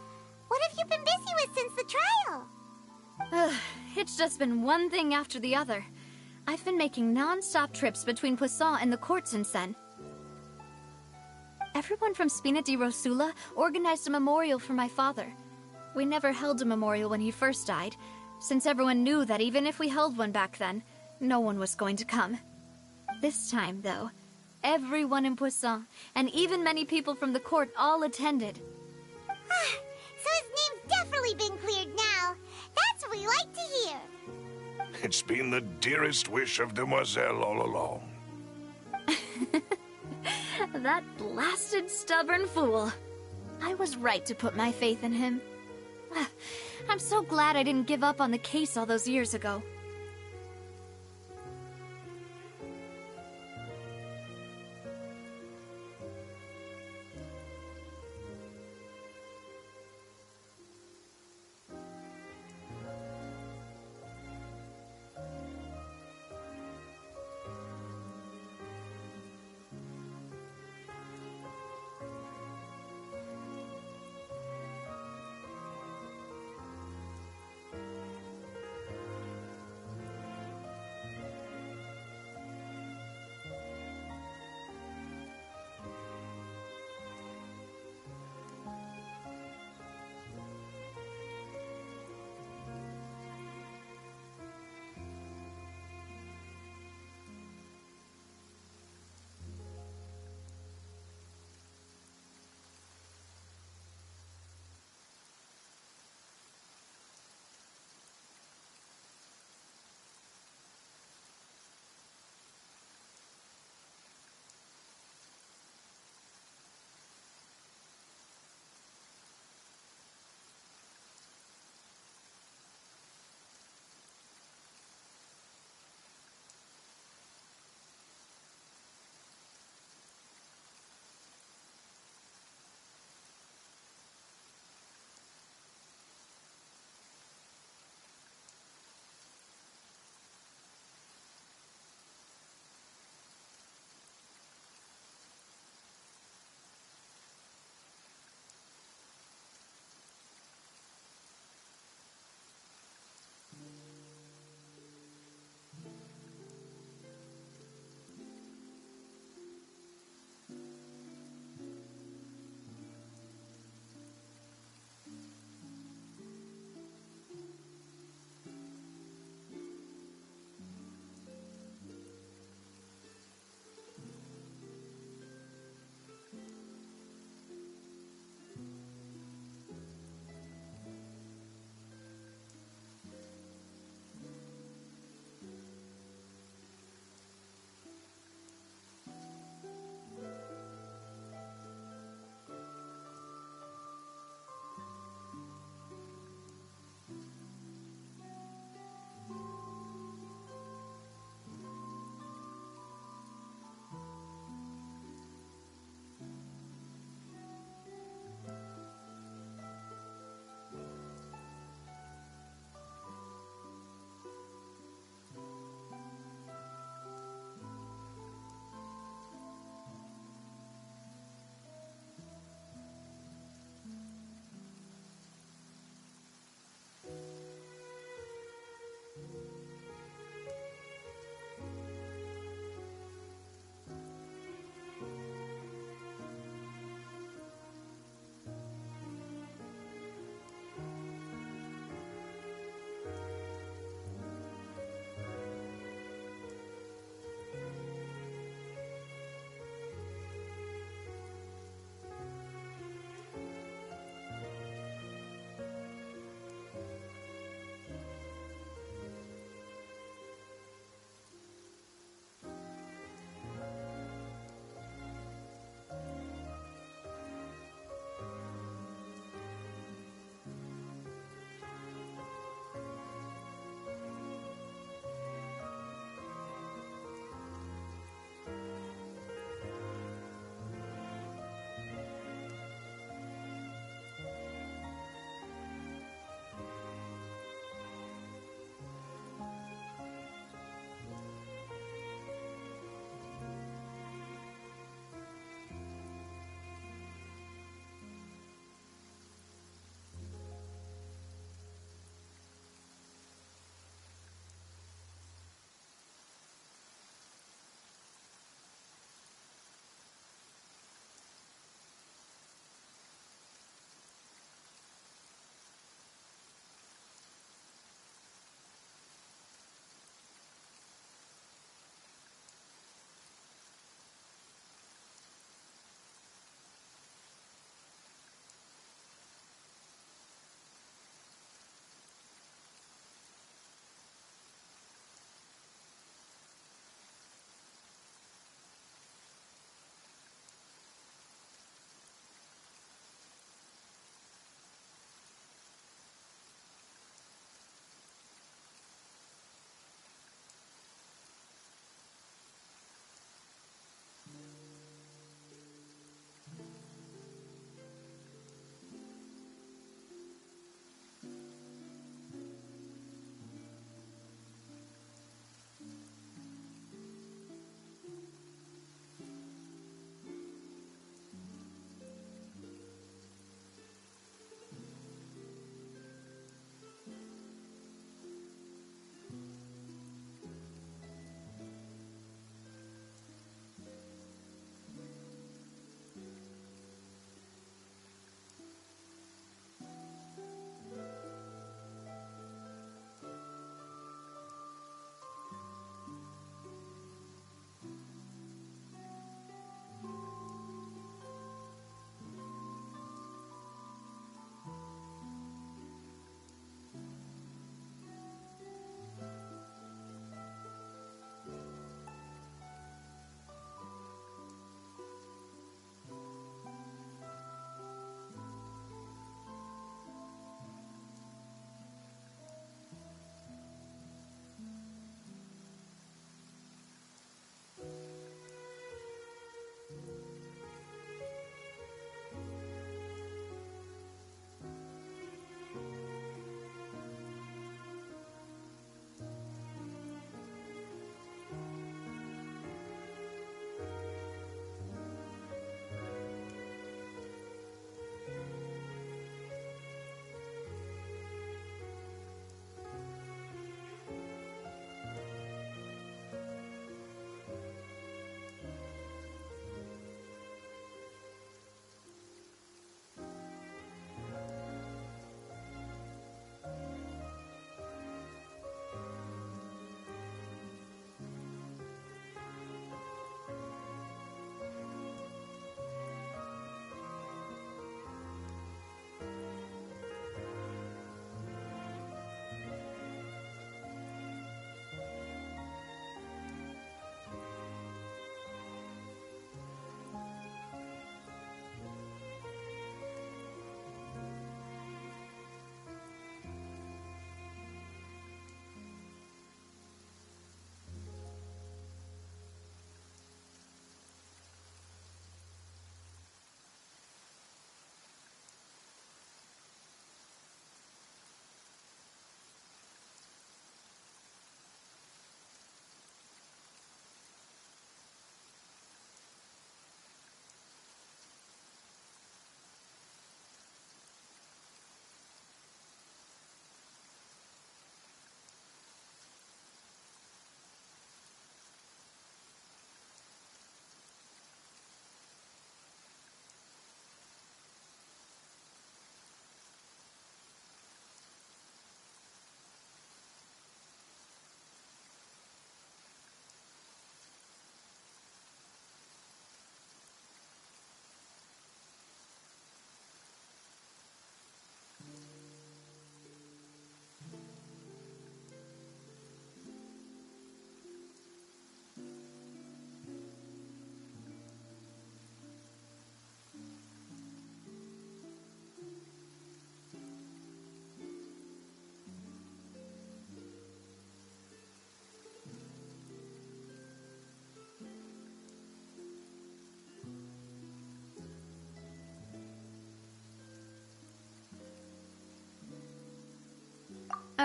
What have you been busy with since the trial? It's just been one thing after the other. I've been making non-stop trips between Poisson and the courts in Sen. Everyone from Spina di Rosula organized a memorial for my father. We never held a memorial when he first died, since everyone knew that even if we held one back then, no one was going to come. This time, though, everyone in Poisson, and even many people from the court, all attended. So his name's definitely been cleared now. That's what we like to hear. It's been the dearest wish of Demoiselle all along. That blasted stubborn fool. I was right to put my faith in him. I'm so glad I didn't give up on the case all those years ago.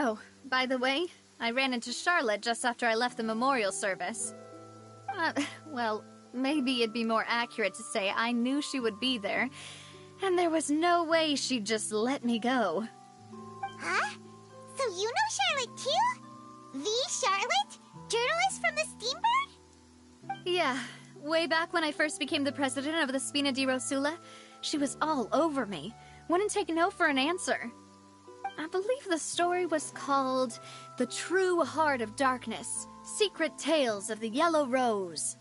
Oh, by the way, I ran into Charlotte just after I left the memorial service. Well, maybe it'd be more accurate to say I knew she would be there, and there was no way she'd just let me go. Huh? So you know Charlotte too? The Charlotte? Journalist from the Steambird? Yeah, way back when I first became the president of the Spina di Rosula, she was all over me. Wouldn't take no for an answer. I believe the story was called The True Heart of Darkness, Secret Tales of the Yellow Rose.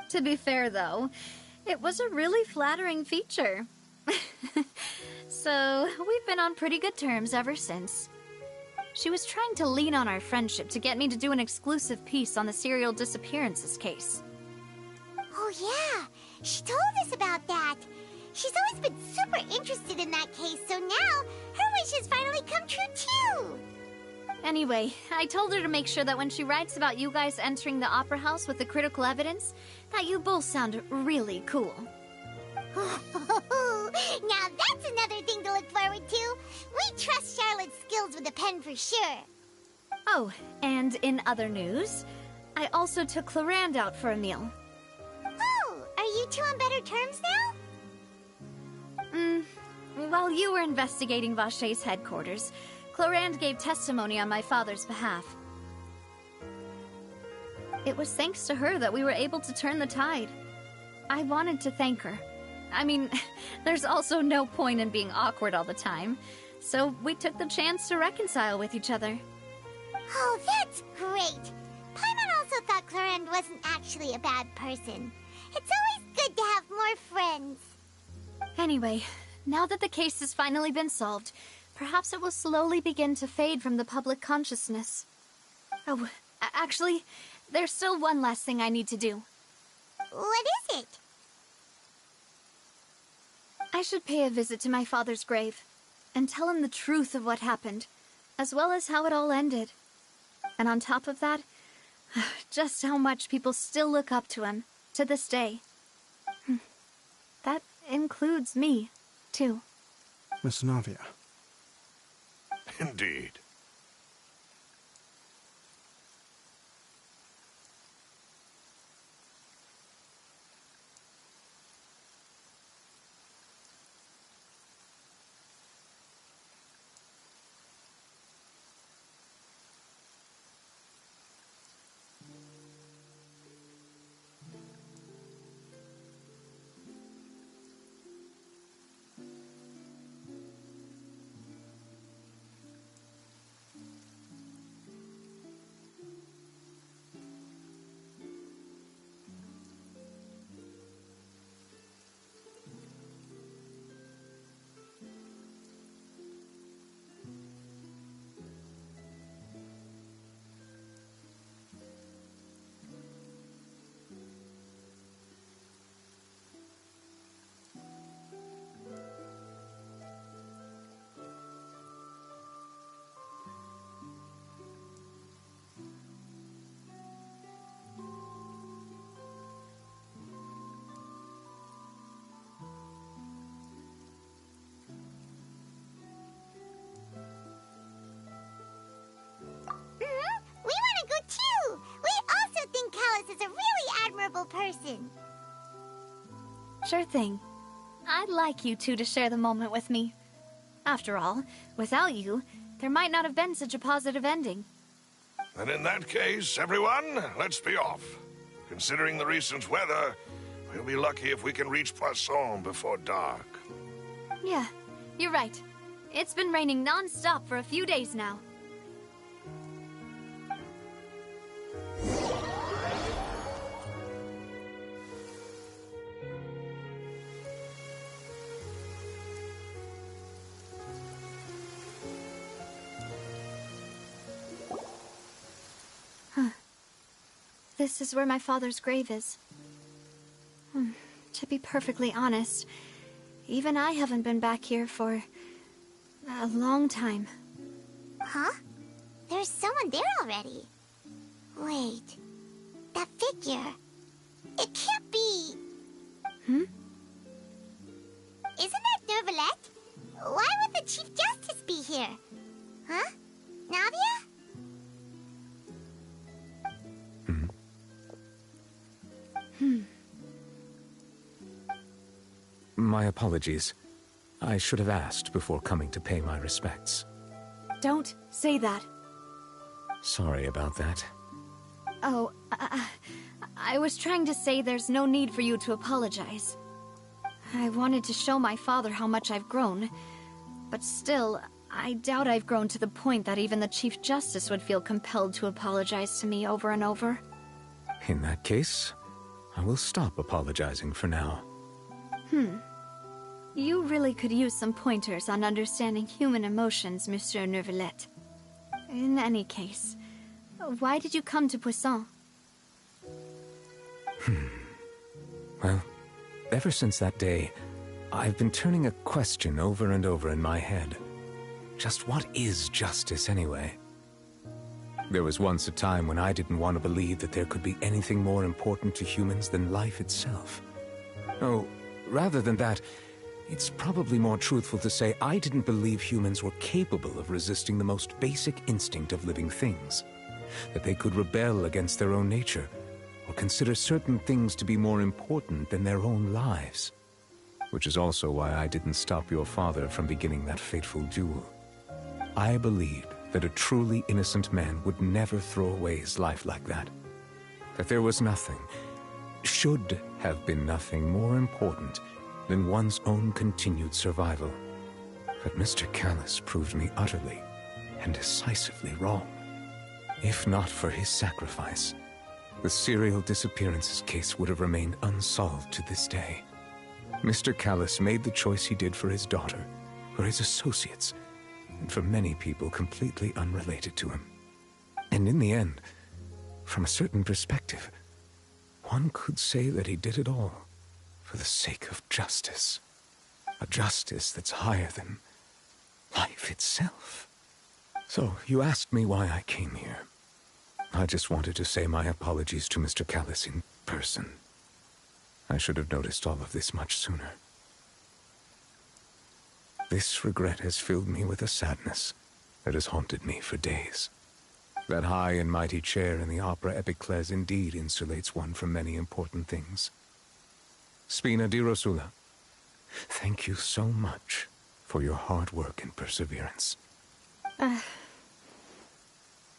To be fair, though, it was a really flattering feature. So, we've been on pretty good terms ever since. She was trying to lean on our friendship to get me to do an exclusive piece on the serial disappearances case. Oh yeah, she told us about that. She's always been super interested in that case, so now her wish has finally come true too! Anyway, I told her to make sure that when she writes about you guys entering the opera house with the critical evidence, that you both sound really cool. Now that's another thing to look forward to. We trust Charlotte's skills with a pen for sure. Oh, and in other news, I also took Clarand out for a meal. Oh, are you two on better terms now? While you were investigating Vashey's headquarters, Clarand gave testimony on my father's behalf. It was thanks to her that we were able to turn the tide. I wanted to thank her. I mean, there's also no point in being awkward all the time, so we took the chance to reconcile with each other. Oh, that's great! Paimon also thought Clarand wasn't actually a bad person. It's always good to have more friends. Anyway, now that the case has finally been solved, perhaps it will slowly begin to fade from the public consciousness. Oh, actually, there's still one last thing I need to do. What is it? I should pay a visit to my father's grave, and tell him the truth of what happened, as well as how it all ended. And on top of that, just how much people still look up to him, to this day. That includes me, too. Miss Navia. Indeed. We want to go too! We also think Callus is a really admirable person. Sure thing. I'd like you two to share the moment with me. After all, without you, there might not have been such a positive ending. And in that case, everyone, let's be off. Considering the recent weather, we'll be lucky if we can reach Poisson before dark. Yeah, you're right. It's been raining non-stop for a few days now. This is where my father's grave is. To be perfectly honest, even I haven't been back here for a long time. Huh? There's someone there already. Wait. That figure. It can't be... Hmm? Isn't that Nervalette? Why would the Chief Justice be here? Huh? Navia? My apologies. I should have asked before coming to pay my respects. Don't say that. Sorry about that. Oh, I was trying to say there's no need for you to apologize. I wanted to show my father how much I've grown, but still, I doubt I've grown to the point that even the Chief Justice would feel compelled to apologize to me over and over. In that case, I will stop apologizing for now. You really could use some pointers on understanding human emotions, Monsieur Neuvillette. In any case, why did you come to Poisson? Well, ever since that day, I've been turning a question over and over in my head. Just what is justice, anyway? There was once a time when I didn't want to believe that there could be anything more important to humans than life itself. Oh, rather than that, it's probably more truthful to say I didn't believe humans were capable of resisting the most basic instinct of living things. That they could rebel against their own nature, or consider certain things to be more important than their own lives. Which is also why I didn't stop your father from beginning that fateful duel. I believed that a truly innocent man would never throw away his life like that. That there was nothing, should have been nothing more important than one's own continued survival. But Mr. Callis proved me utterly and decisively wrong. If not for his sacrifice, the serial disappearances case would have remained unsolved to this day. Mr. Callis made the choice he did for his daughter, for his associates, and for many people completely unrelated to him. And in the end, from a certain perspective, one could say that he did it all for the sake of justice. A justice that's higher than life itself. So, you asked me why I came here. I just wanted to say my apologies to Mr. Callis in person. I should have noticed all of this much sooner. This regret has filled me with a sadness that has haunted me for days. That high and mighty chair in the Opera Epiclese indeed insulates one from many important things. Spina di Rosula, thank you so much for your hard work and perseverance.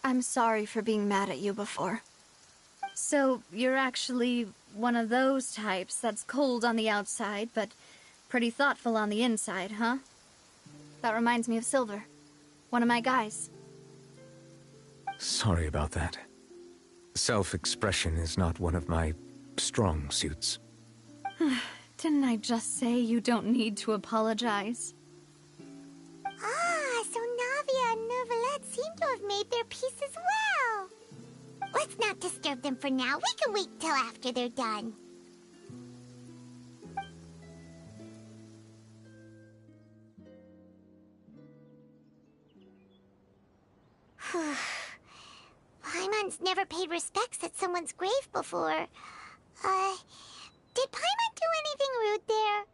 I'm sorry for being mad at you before. So, you're actually one of those types that's cold on the outside, but pretty thoughtful on the inside, huh? That reminds me of Silver, one of my guys. Sorry about that. Self-expression is not one of my strong suits. Didn't I just say you don't need to apologize? Ah, so Navia and Neuvillette seem to have made their peace as well. Let's not disturb them for now. We can wait till after they're done. Paimon's never paid respects at someone's grave before. Did Paimon do anything rude there?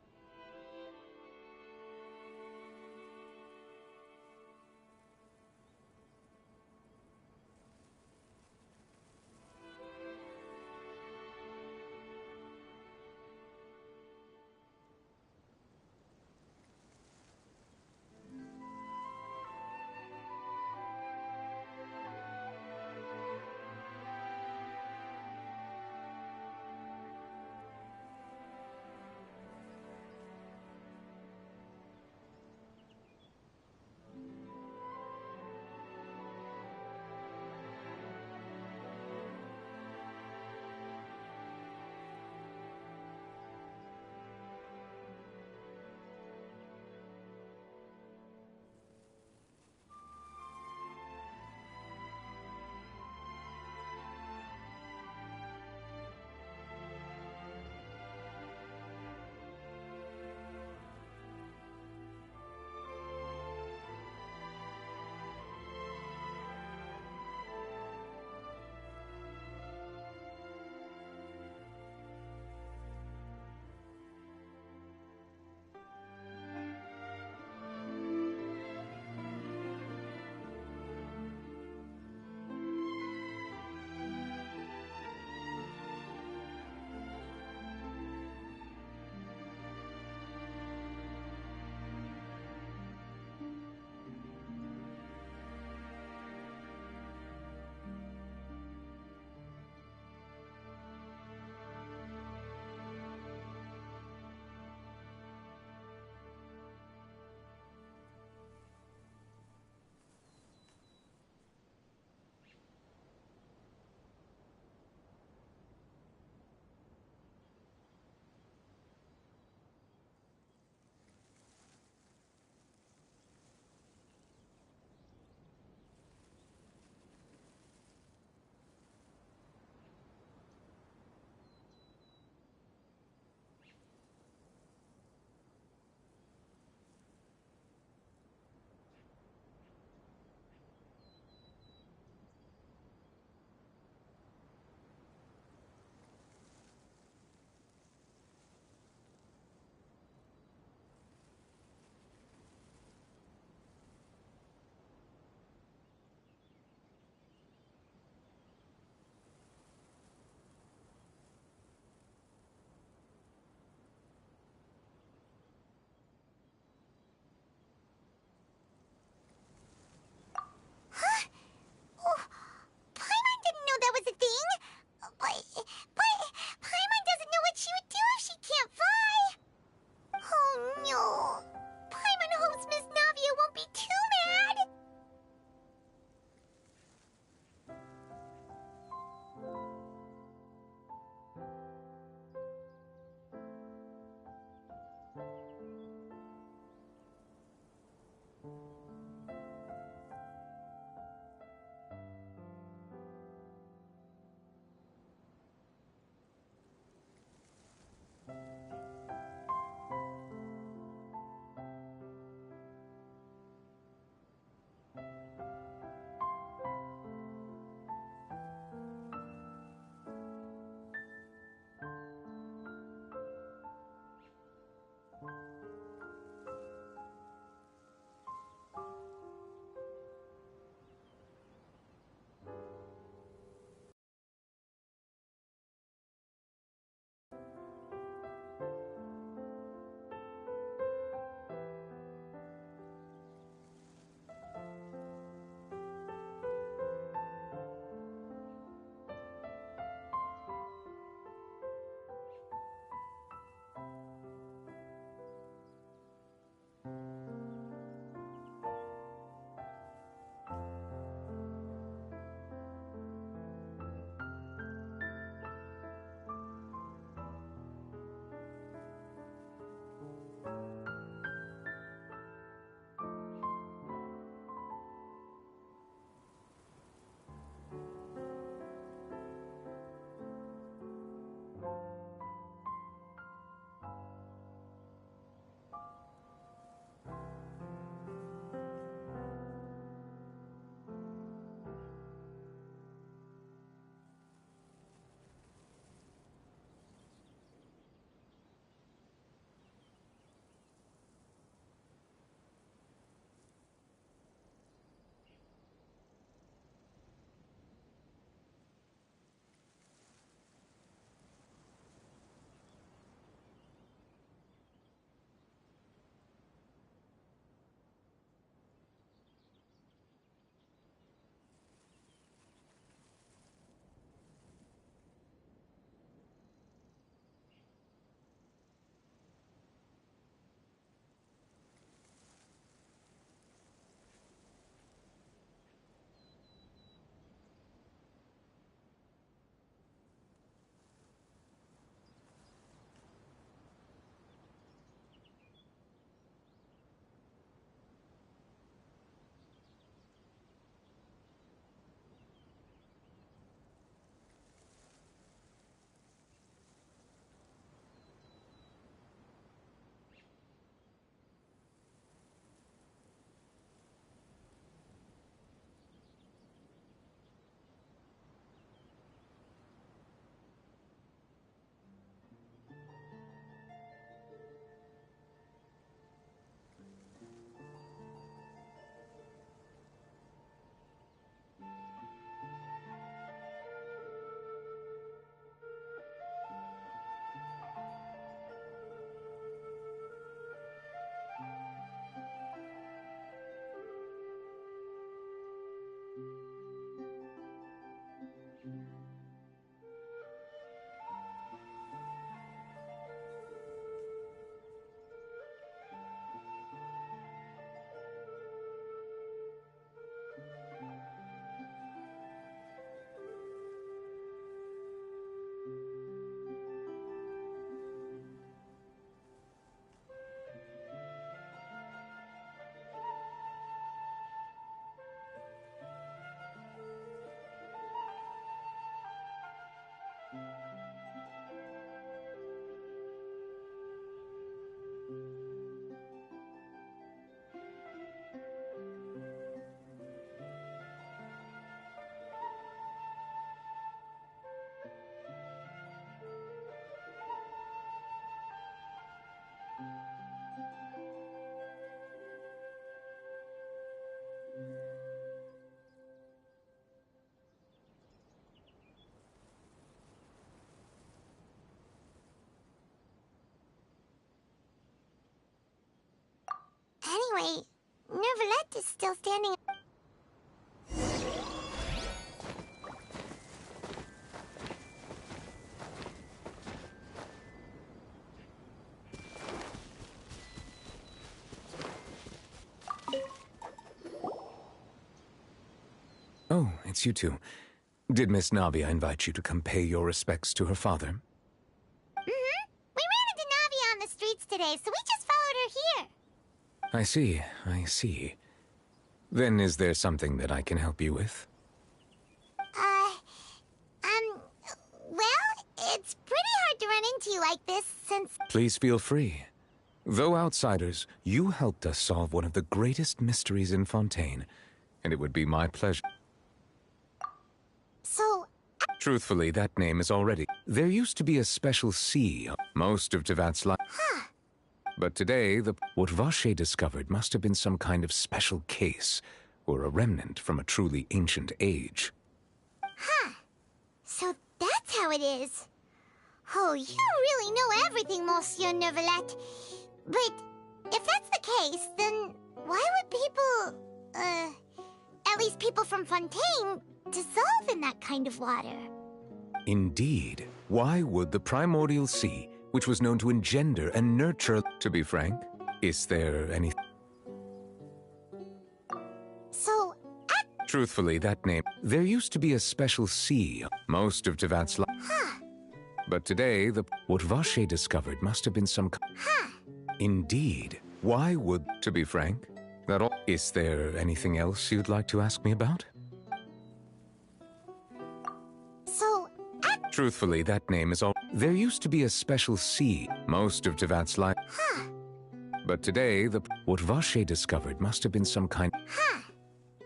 Anyway, Neuvillette is still standing. Oh, it's you two. Did Miss Navia invite you to come pay your respects to her father? Mm-hmm. We ran into Navia on the streets today, so we just followed her here. I see, I see. Then is there something that I can help you with? Well, it's pretty hard to run into you like this since... Please feel free. Though outsiders, you helped us solve one of the greatest mysteries in Fontaine, and it would be my pleasure. So... Truthfully, that name is already... There used to be a special sea most of Tevat's life. Huh. But today, what Vache discovered must have been some kind of special case, or a remnant from a truly ancient age. Huh. So that's how it is. Oh, you really know everything, Monsieur Neuvillette. But if that's the case, then why would people, at least people from Fontaine, dissolve in that kind of water? Indeed. Why would the primordial sea, which was known to engender and nurture... To be frank, is there any... So... Truthfully, that name... There used to be a special sea most of Tevat's life. Huh. But today, what Vache discovered must have been some... Huh. Indeed. Why would... To be frank, that all... Is there anything else you'd like to ask me about? So... Truthfully, that name is all... There used to be a special sea most of Tevat's life. Huh. But today, what Vache discovered must have been some kind... Huh.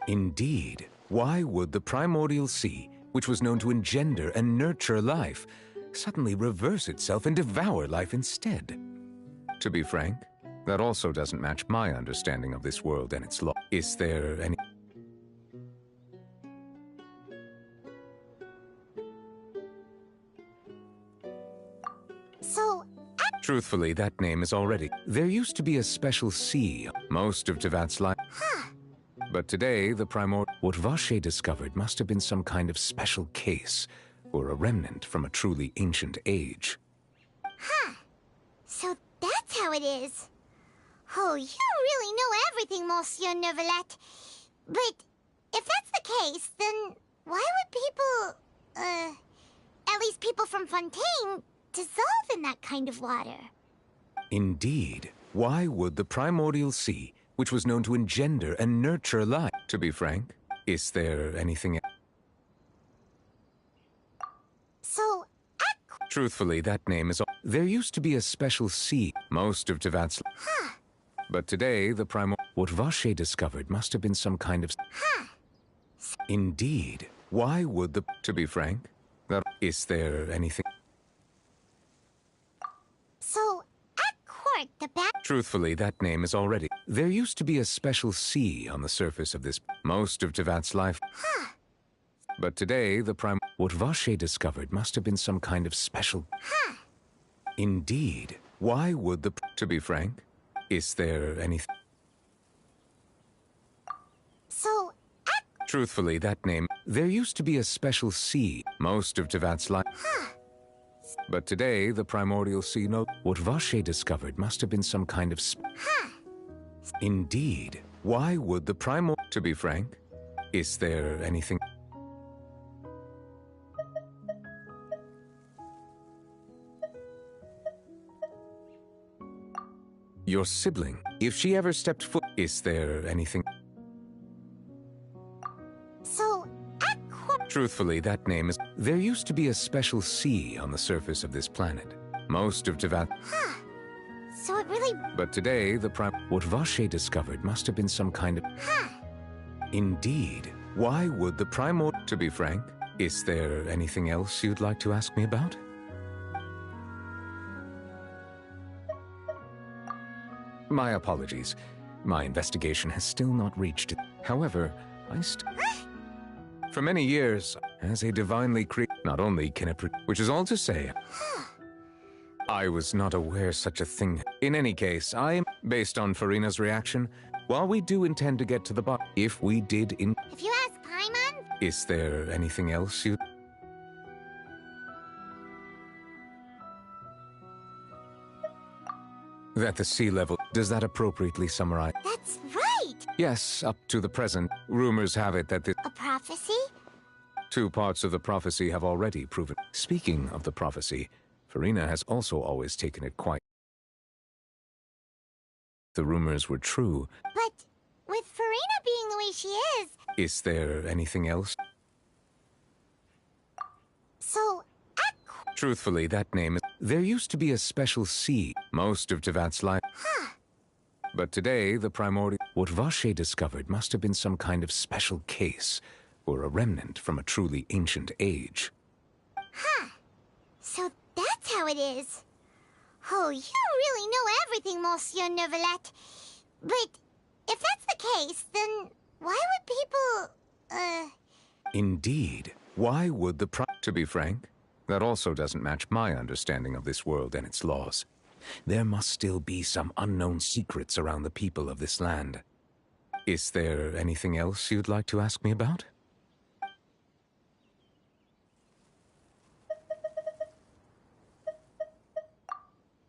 Indeed. Why would the primordial sea, which was known to engender and nurture life, suddenly reverse itself and devour life instead? To be frank, that also doesn't match my understanding of this world and its law. Is there any... So... Truthfully, that name is already... There used to be a special sea most of Tevat's life. Huh. But today, what Vache discovered must have been some kind of special case, or a remnant from a truly ancient age. Huh. So that's how it is. Oh, you really know everything, Monsieur Neuvillette. But if that's the case, then why would people, at least people from Fontaine, dissolve in that kind of water? Indeed. Why would the primordial sea, which was known to engender and nurture life... To be frank, is there anything... So... Truthfully, that name is... There used to be a special sea most of Tevat's... Huh. But today, what Vache discovered must have been some kind of... Huh. Indeed. Why would the... To be frank, that... Is there anything... So, at court, the back... Truthfully, that name is already... There used to be a special sea on the surface of this... Most of Tevat's life... Huh. But today, what Vache discovered must have been some kind of special... Huh. Indeed. Why would the... To be frank, is there anything... So... Truthfully, that name... There used to be a special sea most of Tevat's life... Huh. But today, the primordial sea... What Vache discovered must have been some kind of... Huh. Indeed. Why would the To be frank, is there anything... Your sibling, if she ever stepped foot... Is there anything... So, at court... Truthfully, that name is... There used to be a special sea on the surface of this planet. Most of Tevat... Huh. So it really... But today, what Vache discovered must have been some kind of... Huh. Indeed. Why would the To be frank, is there anything else you'd like to ask me about? My apologies. My investigation has still not reached it. However, For many years, as a divinely not only can it which is all to say, I was not aware such a thing. In any case, based on Farina's reaction, While we do intend to get to the bottom, if we did in... If you ask Paimon... Is there anything else you... That the sea level... Does that appropriately summarize? That's right! Yes, up to the present. Rumors have it that the... A prophecy? 2 parts of the prophecy have already proven. Speaking of the prophecy, Farina has also always taken it quite... The rumors were true. But with Farina being the way she Is there anything else? So, Truthfully, that name is... There used to be a special sea most of Tevat's life. Huh. But today, the primordial... What Vache discovered must have been some kind of special case, or a remnant from a truly ancient age. Huh. So that's how it is. Oh, you really know everything, Monsieur Neuvillette. But if that's the case, then why would people, Indeed. Why would the To be frank, that also doesn't match my understanding of this world and its laws. There must still be some unknown secrets around the people of this land. Is there anything else you'd like to ask me about?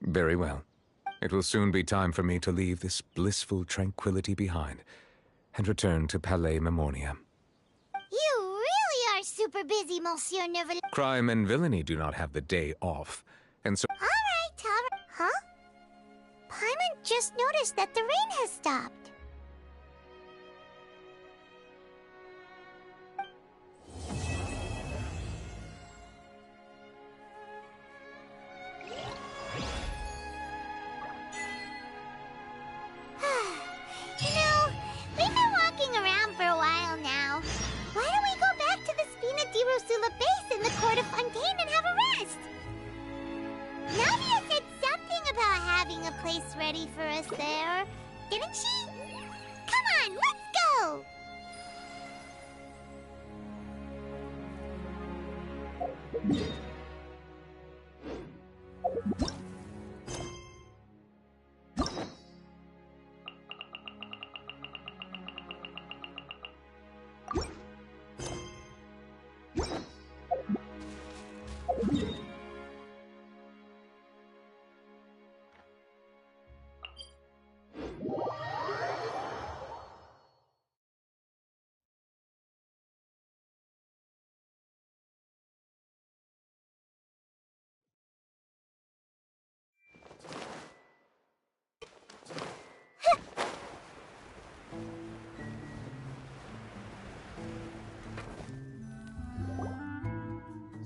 Very well. It will soon be time for me to leave this blissful tranquility behind and return to Palais Memornia. You really are super busy, Monsieur Neuvillette. Crime and villainy do not have the day off, and so... All right. Huh? Paimon just noticed that the rain has stopped. We've been walking around for a while now. Why don't we go back to the Spina di Rosula base in the court of Fontaine and have a rest? Nadia said something about having a place ready for us there, didn't she? Come on, let's go!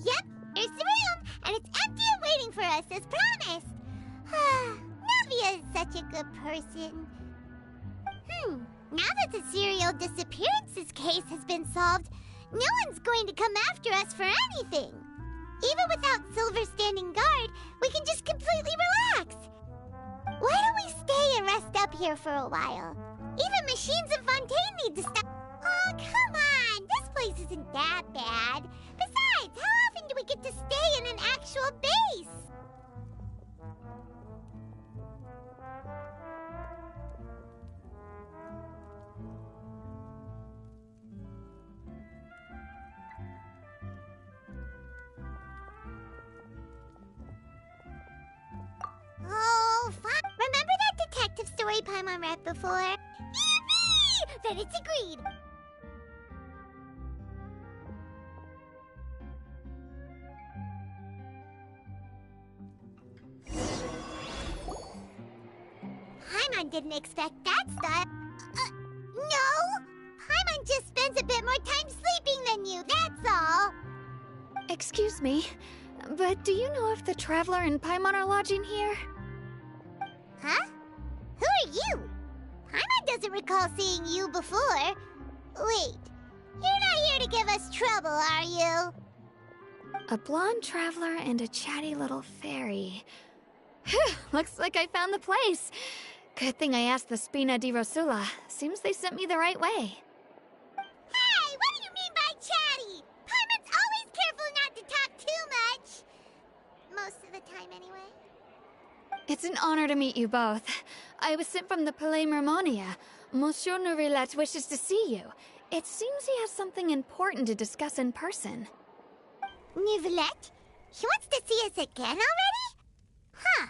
Yep, here's the room, and it's empty and waiting for us as promised. Navia is such a good person. Now that the serial disappearances case has been solved, no one's going to come after us for anything. Even without Silver standing guard, we can just completely relax. Why don't we stay and rest up here for a while? Even machines in Fontaine need to stop. Oh, come on! This place isn't that bad. Besides, how often do we get to stay in an actual base? Oh, fine. Remember that detective story Paimon read before? Yippee! Then it's agreed. Paimon didn't expect that stuff. No! Paimon just spends a bit more time sleeping than you, that's all. Excuse me, but do you know if the Traveler and Paimon are lodging here? Huh? Who are you? Paimon doesn't recall seeing you before. Wait, you're not here to give us trouble, are you? A blonde traveler and a chatty little fairy. Phew, looks like I found the place. Good thing I asked the Spina di Rosula. Seems they sent me the right way. Hey, what do you mean by chatty? Paimon's always careful not to talk too much. Most of the time, anyway. It's an honor to meet you both. I was sent from the Palais Mermonia. Monsieur Nourillet wishes to see you. It seems he has something important to discuss in person. Nourillet? He wants to see us again already? Huh.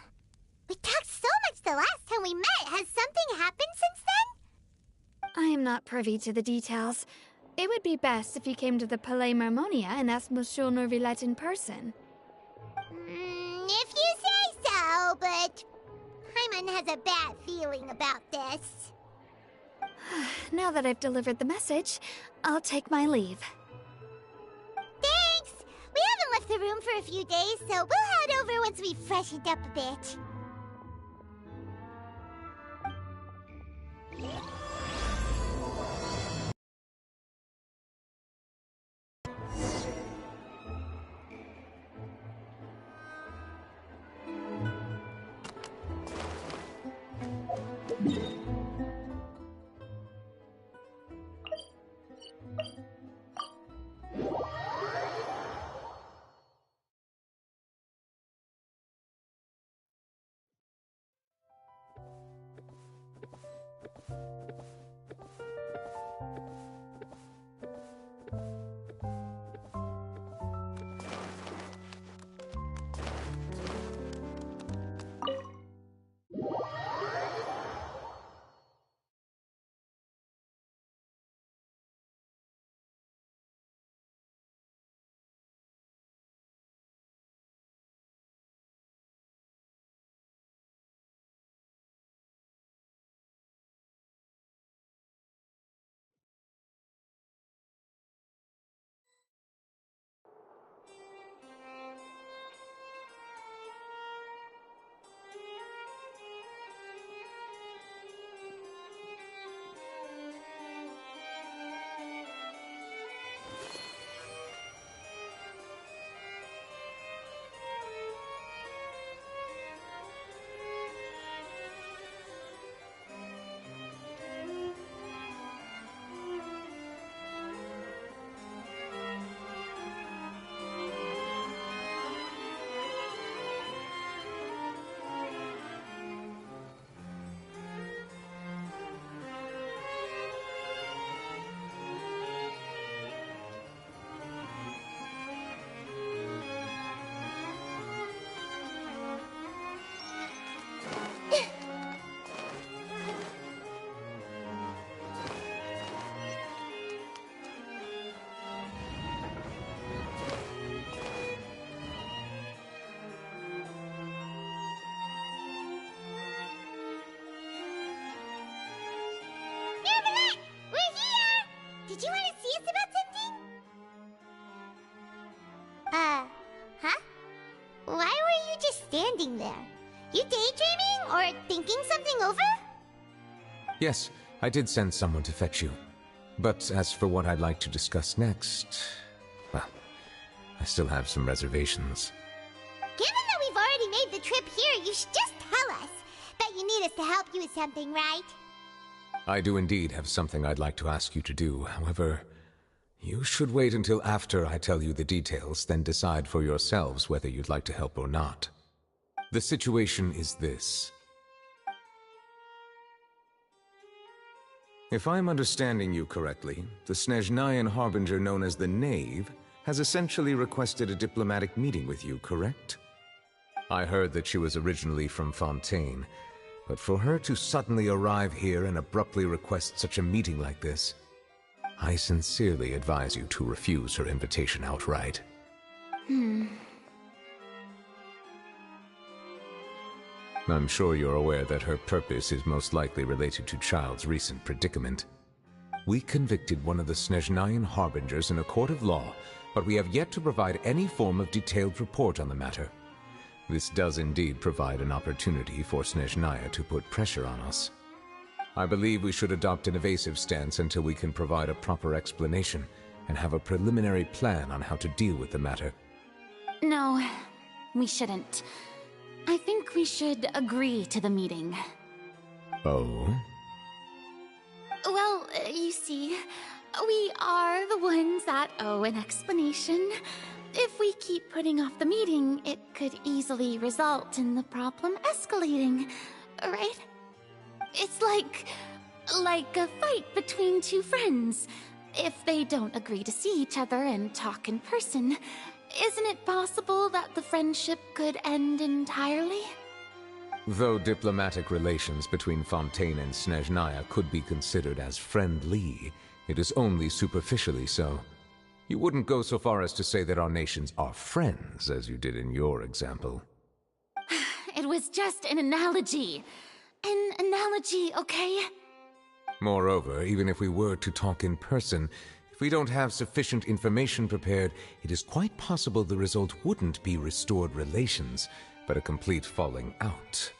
We talked so much the last time we met. Has something happened since then? I am not privy to the details. It would be best if you came to the Palais Marmonia and asked Monsieur Nourillet in person. If you say so, but Paimon has a bad feeling about this. Now that I've delivered the message, I'll take my leave. Thanks! We haven't left the room for a few days, so we'll head over once we've freshened up a bit. Did you want to see us about something? Huh? Why were you just standing there? You daydreaming or thinking something over? Yes, I did send someone to fetch you. But as for what I'd like to discuss next, well, I still have some reservations. Given that we've already made the trip here, you should just tell us. Bet you need us to help you with something, right? I do indeed have something I'd like to ask you to do. However, you should wait until after I tell you the details, then decide for yourselves whether you'd like to help or not. The situation is this. If I'm understanding you correctly, the Snezhnayan Harbinger known as the Knave has essentially requested a diplomatic meeting with you, correct? I heard that she was originally from Fontaine, but for her to suddenly arrive here and abruptly request such a meeting like this, I sincerely advise you to refuse her invitation outright. I'm sure you're aware that her purpose is most likely related to Child's recent predicament. We convicted one of the Snezhnayan Harbingers in a court of law, but we have yet to provide any form of detailed report on the matter. This does indeed provide an opportunity for Snezhnaya to put pressure on us. I believe we should adopt an evasive stance until we can provide a proper explanation and have a preliminary plan on how to deal with the matter. No, we shouldn't. I think we should agree to the meeting. Oh? Well, you see, we are the ones that owe an explanation. If we keep putting off the meeting, it could easily result in the problem escalating, right? It's like Like a fight between two friends. If they don't agree to see each other and talk in person, isn't it possible that the friendship could end entirely? Though diplomatic relations between Fontaine and Snezhnaya could be considered as friendly, it is only superficially so. You wouldn't go so far as to say that our nations are friends, as you did in your example. It was just an analogy. An analogy, okay? Moreover, even if we were to talk in person, if we don't have sufficient information prepared, it is quite possible the result wouldn't be restored relations, but a complete falling out.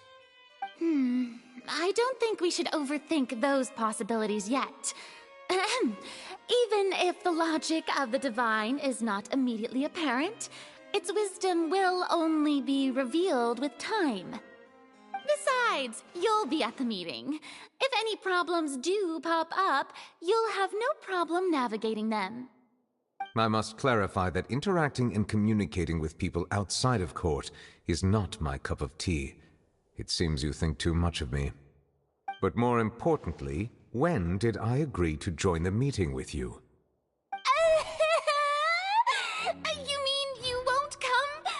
I don't think we should overthink those possibilities yet. Even if the logic of the divine is not immediately apparent, its wisdom will only be revealed with time. Besides, you'll be at the meeting. If any problems do pop up, you'll have no problem navigating them. I must clarify that interacting and communicating with people outside of court is not my cup of tea. It seems you think too much of me. But more importantly, when did I agree to join the meeting with you? You mean you won't come?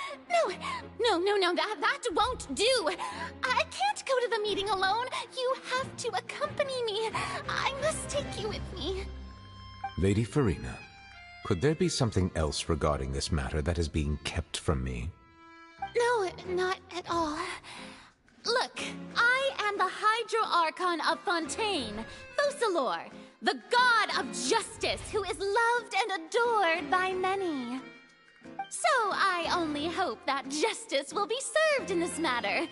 No, that won't do. I can't go to the meeting alone. You have to accompany me. I must take you with me. Lady Farina, could there be something else regarding this matter that is being kept from me? No, not at all. Look, I am the Hydro-Archon of Fontaine, Focalor, the god of justice who is loved and adored by many. So I only hope that justice will be served in this matter.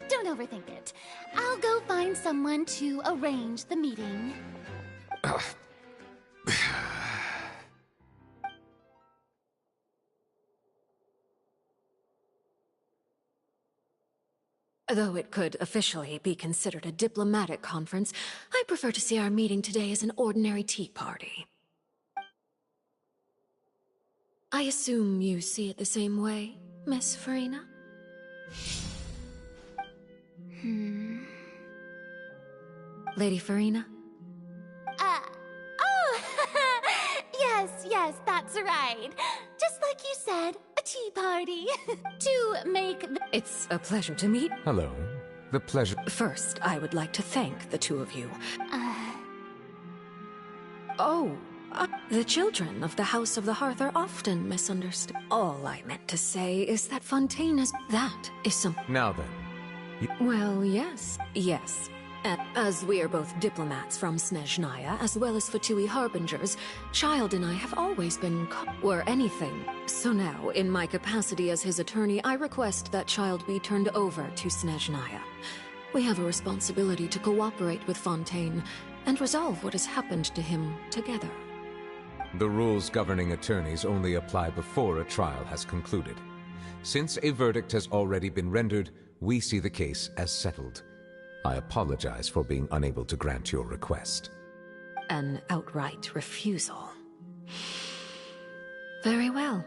Don't overthink it. I'll go find someone to arrange the meeting. Though it could officially be considered a diplomatic conference, I prefer to see our meeting today as an ordinary tea party. I assume you see it the same way, Miss Farina? Lady Farina? Yes, that's right. Just like you said, a tea party. To make It's a pleasure to meet. Hello. The pleasure. First, I would like to thank the two of you. The children of the House of the Hearth are often misunderstood. All I meant to say is that Fontaine is... That is some... Now then. Well, yes. And as we are both diplomats from Snezhnaya, as well as Fatui Harbingers, Child and I have always been were anything. So now, in my capacity as his attorney, I request that Child be turned over to Snezhnaya. We have a responsibility to cooperate with Fontaine and resolve what has happened to him together. The rules governing attorneys only apply before a trial has concluded. Since a verdict has already been rendered, we see the case as settled. I apologize for being unable to grant your request. An outright refusal. Very well.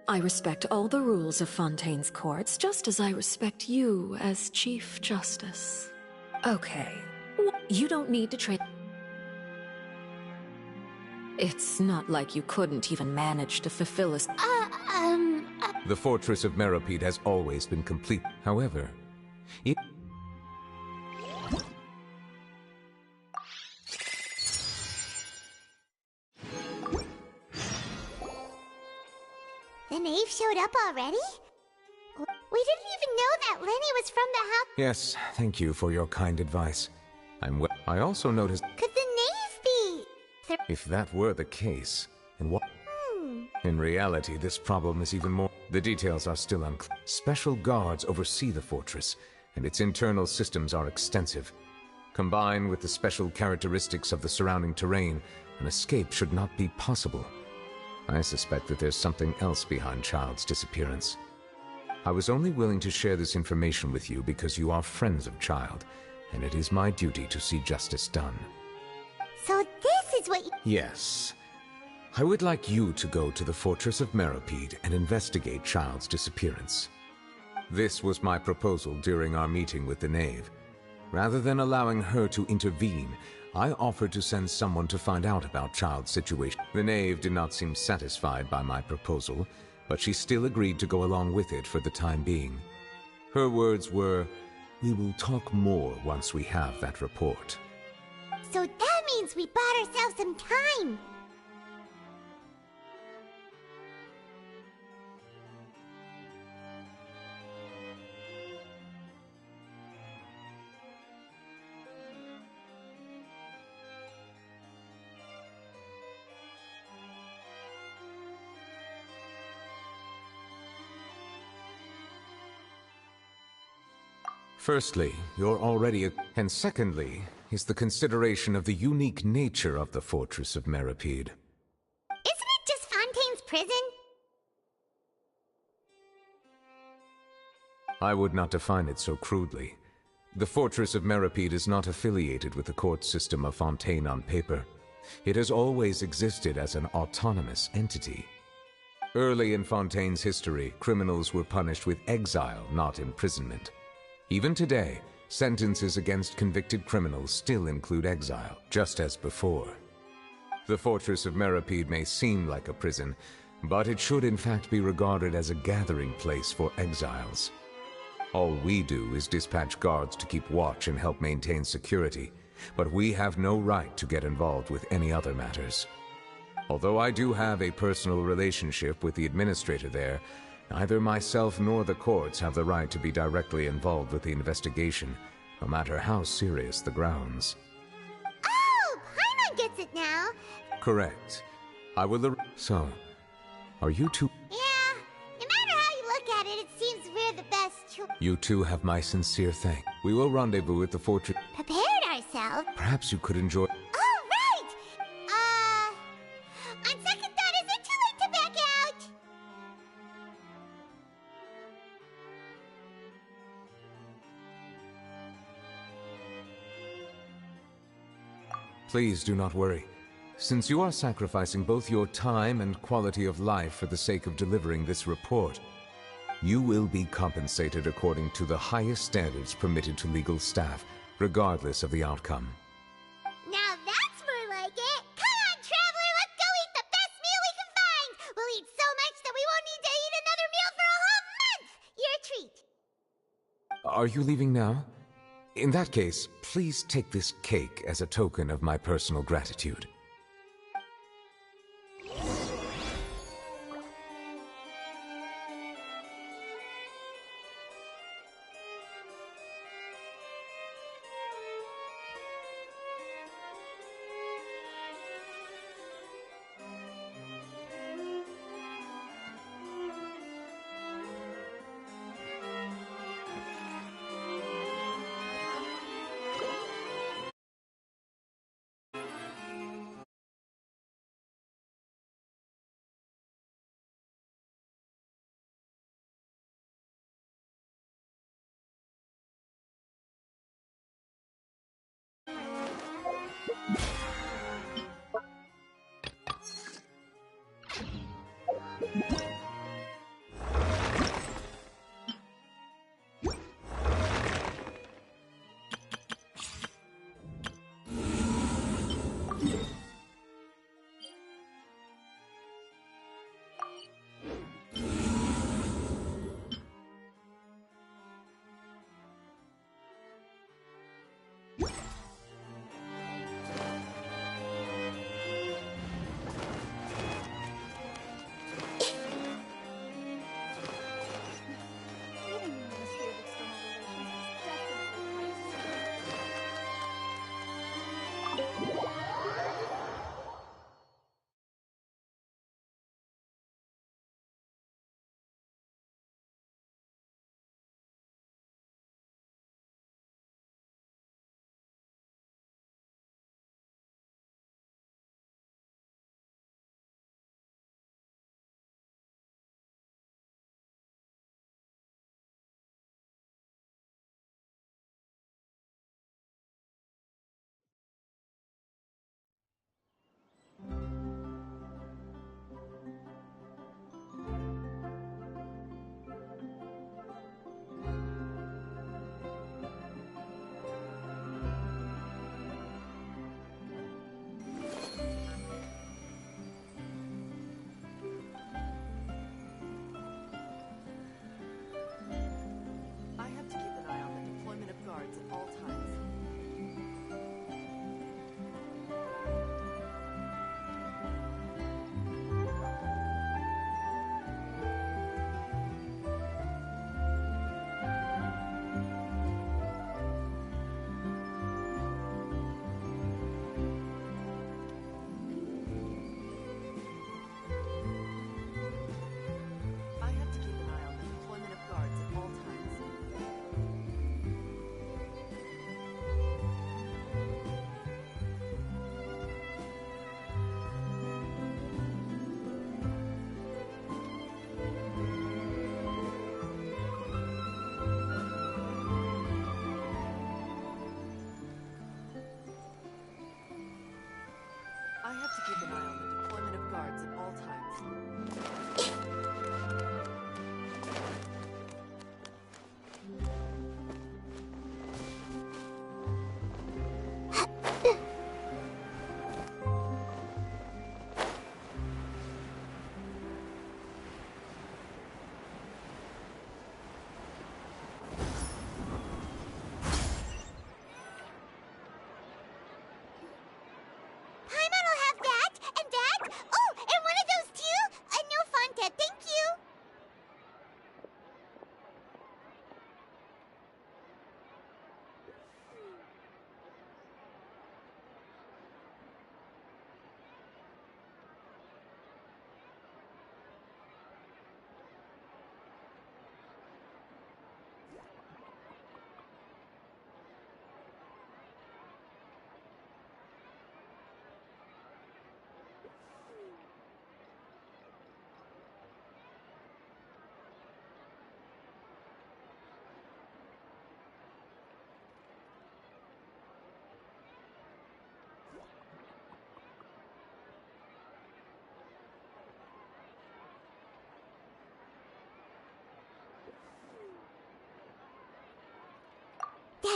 I respect all the rules of Fontaine's courts, just as I respect you as Chief Justice. Okay. You don't need to trade. It's not like you couldn't even manage to fulfill a... The fortress of Meropide has always been complete. However, it... The knave showed up already? We didn't even know that Lenny was from the house. Yes, thank you for your kind advice. I also noticed... Could the knave be... If that were the case, and what... In reality, this problem is even more... The details are still unclear. Special guards oversee the fortress, and its internal systems are extensive. Combined with the special characteristics of the surrounding terrain, an escape should not be possible. I suspect that there's something else behind Child's disappearance. I was only willing to share this information with you because you are friends of Child, and it is my duty to see justice done. So this is what you... Yes. I would like you to go to the Fortress of Meropide and investigate Child's disappearance. This was my proposal during our meeting with the knave. Rather than allowing her to intervene, I offered to send someone to find out about Child's situation. The knave did not seem satisfied by my proposal, but she still agreed to go along with it for the time being. Her words were, "We will talk more once we have that report." So that means we bought ourselves some time. Firstly, you're already and secondly, is the consideration of the unique nature of the Fortress of Meripede. Isn't it just Fontaine's prison? I would not define it so crudely. The Fortress of Meripede is not affiliated with the court system of Fontaine on paper. It has always existed as an autonomous entity. Early in Fontaine's history, criminals were punished with exile, not imprisonment. Even today, sentences against convicted criminals still include exile, just as before. The Fortress of Meripede may seem like a prison, but it should in fact be regarded as a gathering place for exiles. All we do is dispatch guards to keep watch and help maintain security, but we have no right to get involved with any other matters. Although I do have a personal relationship with the administrator there, neither myself nor the courts have the right to be directly involved with the investigation, no matter how serious the grounds. Oh, Paimon gets it now. Correct. I will So, are you two... Yeah, no matter how you look at it, it seems we're the best choice. You two have my sincere thanks. We will rendezvous at the fortress. Prepared ourselves? Perhaps you could enjoy... Oh, right! On second thought, is it too late to back out? Please do not worry. Since you are sacrificing both your time and quality of life for the sake of delivering this report, you will be compensated according to the highest standards permitted to legal staff, regardless of the outcome. Now that's more like it! Come on, traveler, let's go eat the best meal we can find! We'll eat so much that we won't need to eat another meal for a whole month! Your treat! Are you leaving now? In that case, please take this cake as a token of my personal gratitude.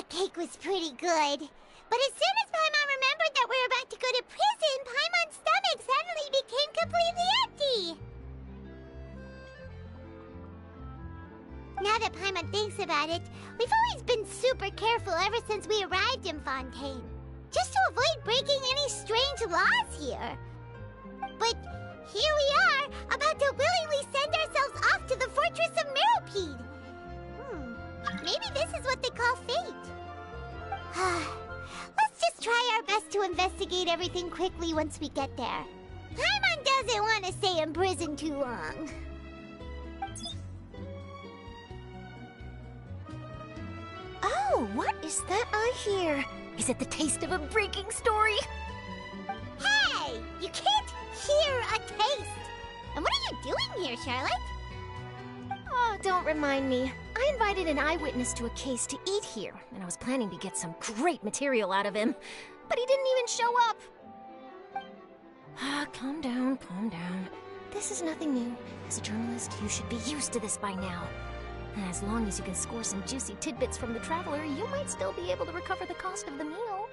that cake was pretty good. But as soon as Paimon remembered that we're about to go to prison, Paimon's stomach suddenly became completely empty. Now that Paimon thinks about it, we've always been super careful ever since we arrived in Fontaine. Just to avoid breaking any strange laws here. But here we are, about to willingly send ourselves off to the Fortress of Meropide. Maybe this is what they call fate. Let's just try our best to investigate everything quickly once we get there. Paimon doesn't want to stay in prison too long. Oh, what is that I hear? Is it the taste of a breaking story? Hey! You can't hear a taste! And what are you doing here, Charlotte? Oh, don't remind me. I invited an eyewitness to a case to eat here, and I was planning to get some great material out of him. But he didn't even show up. Calm down, calm down. This is nothing new. As a journalist, you should be used to this by now. As long as you can score some juicy tidbits from the Traveler, you might still be able to recover the cost of the meal.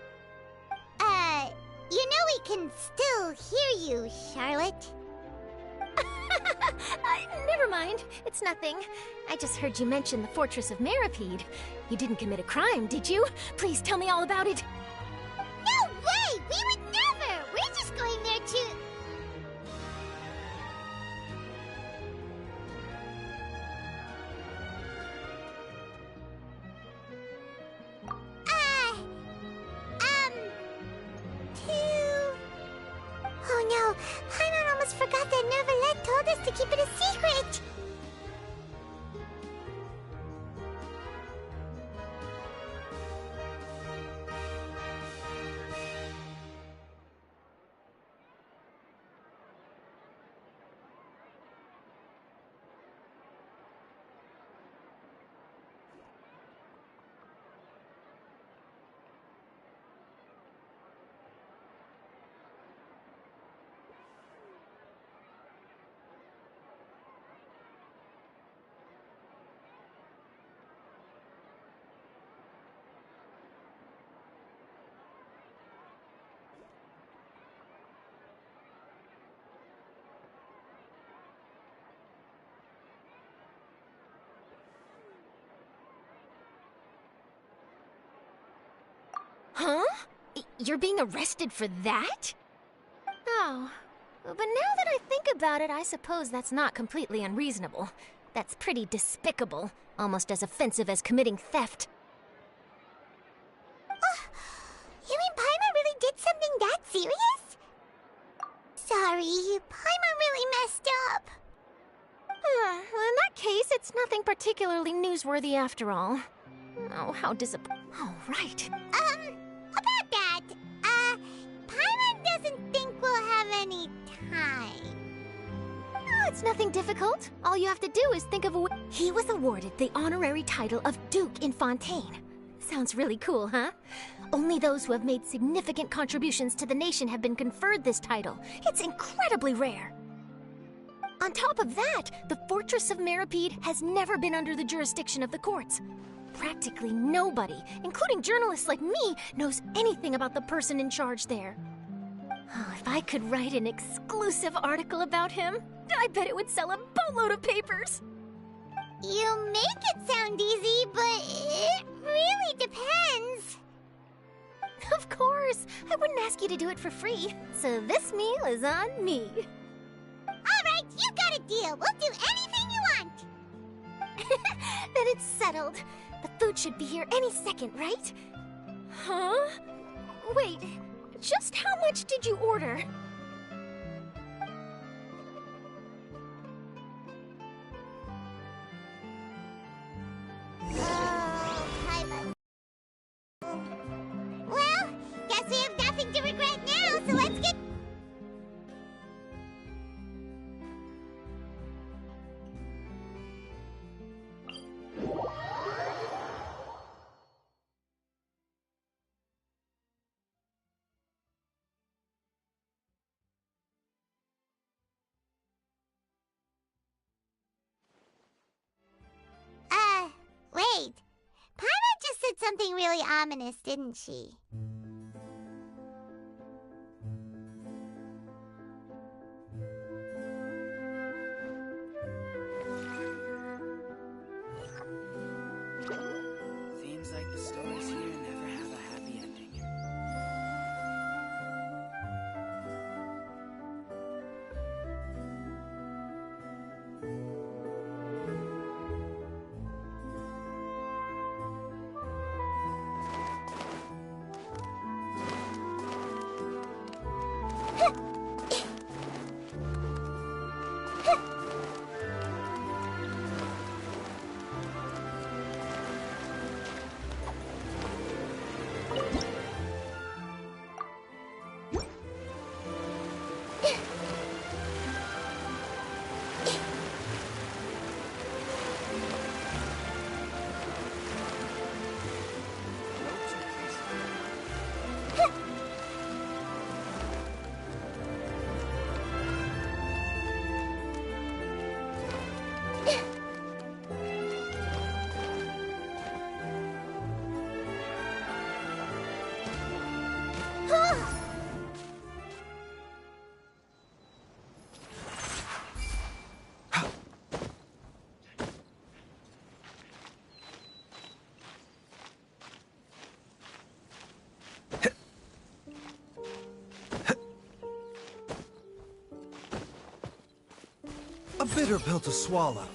You know we can still hear you, Charlotte. Never mind. It's nothing. I just heard you mention the Fortress of Meropide. You didn't commit a crime, did you? Please tell me all about it. No way! We would never! We're just going there to... Oh no! Paimon almost forgot that Neverlet told us to keep it a secret! Huh? You're being arrested for that? Oh, but now that I think about it, I suppose that's not completely unreasonable. That's pretty despicable, almost as offensive as committing theft. You mean Paimon really did something that serious? Sorry, Paimon really messed up. Well, in that case, it's nothing particularly newsworthy after all. Oh, how disappointing. Oh, right. About that, Paimon doesn't think we'll have any time. Oh, it's nothing difficult. All you have to do is think of a way. He was awarded the honorary title of Duke in Fontaine. Sounds really cool, huh? Only those who have made significant contributions to the nation have been conferred this title. It's incredibly rare. On top of that, the Fortress of Meropide has never been under the jurisdiction of the courts. Practically nobody, including journalists like me, knows anything about the person in charge there. Oh, if I could write an exclusive article about him, I bet it would sell a boatload of papers. You make it sound easy, but it really depends. Of course, I wouldn't ask you to do it for free, so this meal is on me. All right, you got a deal. We'll do anything you want. Then it's settled. The food should be here any second, right? Huh? Wait, just how much did you order? Well, guess we have nothing to regret now, so let's get... said something really ominous, didn't she? Seems like the stories here never have a happy ending. A bitter pill to swallow.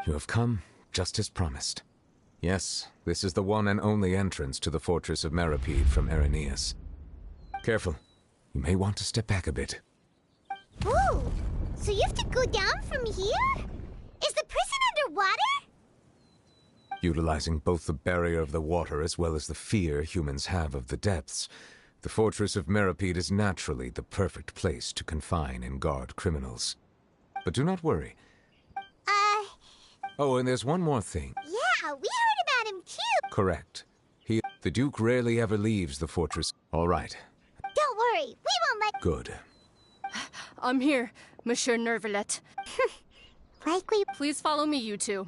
You have come, just as promised. Yes, this is the one and only entrance to the fortress of Meripede from Araneus. Careful. You may want to step back a bit. Ooh! So you have to go down from here? Is the prison underwater? Utilizing both the barrier of the water as well as the fear humans have of the depths, the fortress of Meripede is naturally the perfect place to confine and guard criminals. But do not worry. Oh, and there's one more thing. Yeah, we heard about him too. Correct. The Duke rarely ever leaves the fortress. All right. Don't worry, we won't let... Good. I'm here, Monsieur Nervalet. Likely... Please follow me, you two.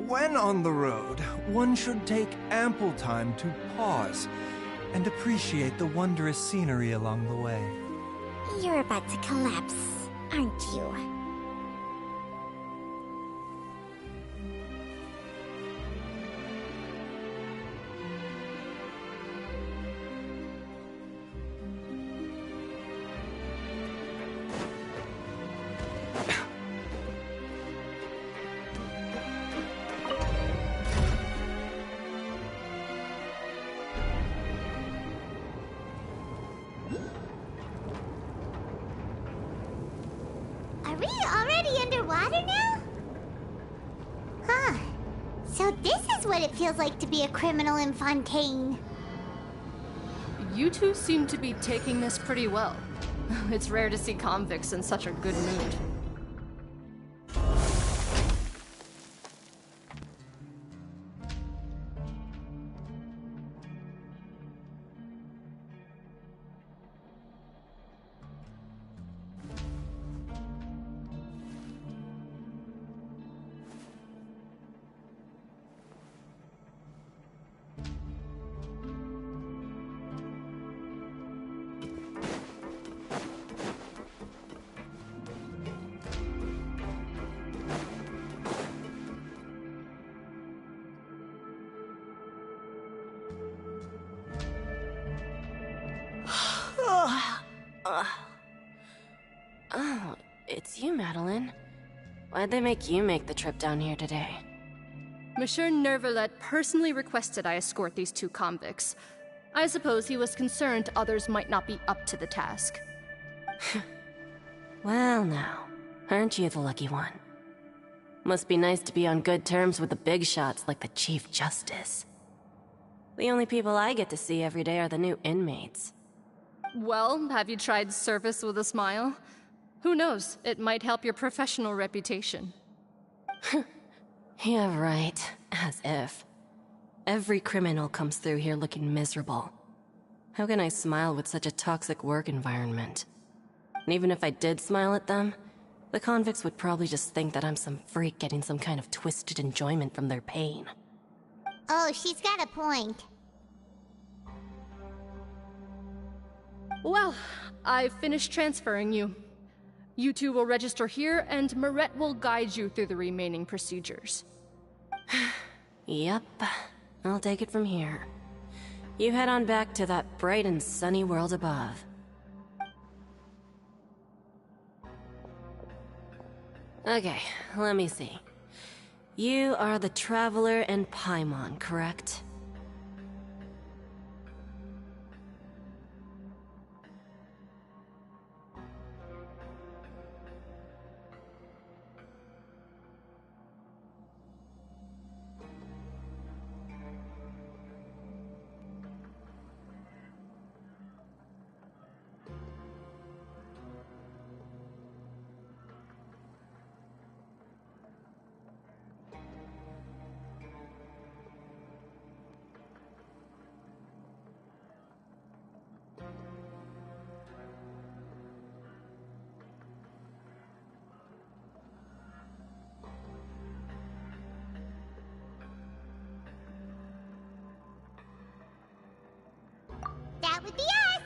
When on the road, one should take ample time to pause and appreciate the wondrous scenery along the way. You're about to collapse, aren't you? Are we already underwater now? Huh. So this is what it feels like to be a criminal in Fontaine. You two seem to be taking this pretty well. It's rare to see convicts in such a good mood. Oh, it's you, Madeline. Why'd they make you make the trip down here today? Monsieur Nervalet personally requested I escort these two convicts. I suppose he was concerned others might not be up to the task. Well now, aren't you the lucky one? Must be nice to be on good terms with the big shots like the Chief Justice. The only people I get to see every day are the new inmates. Well, have you tried service with a smile? Who knows, it might help your professional reputation. Yeah, right. As if. Every criminal comes through here looking miserable. How can I smile with such a toxic work environment? And even if I did smile at them, the convicts would probably just think that I'm some freak getting some kind of twisted enjoyment from their pain. Oh, she's got a point. Well, I've finished transferring you. You two will register here, and Marette will guide you through the remaining procedures. Yep, I'll take it from here. You head on back to that bright and sunny world above. Okay, let me see. You are the Traveler and Paimon, correct? That would be us!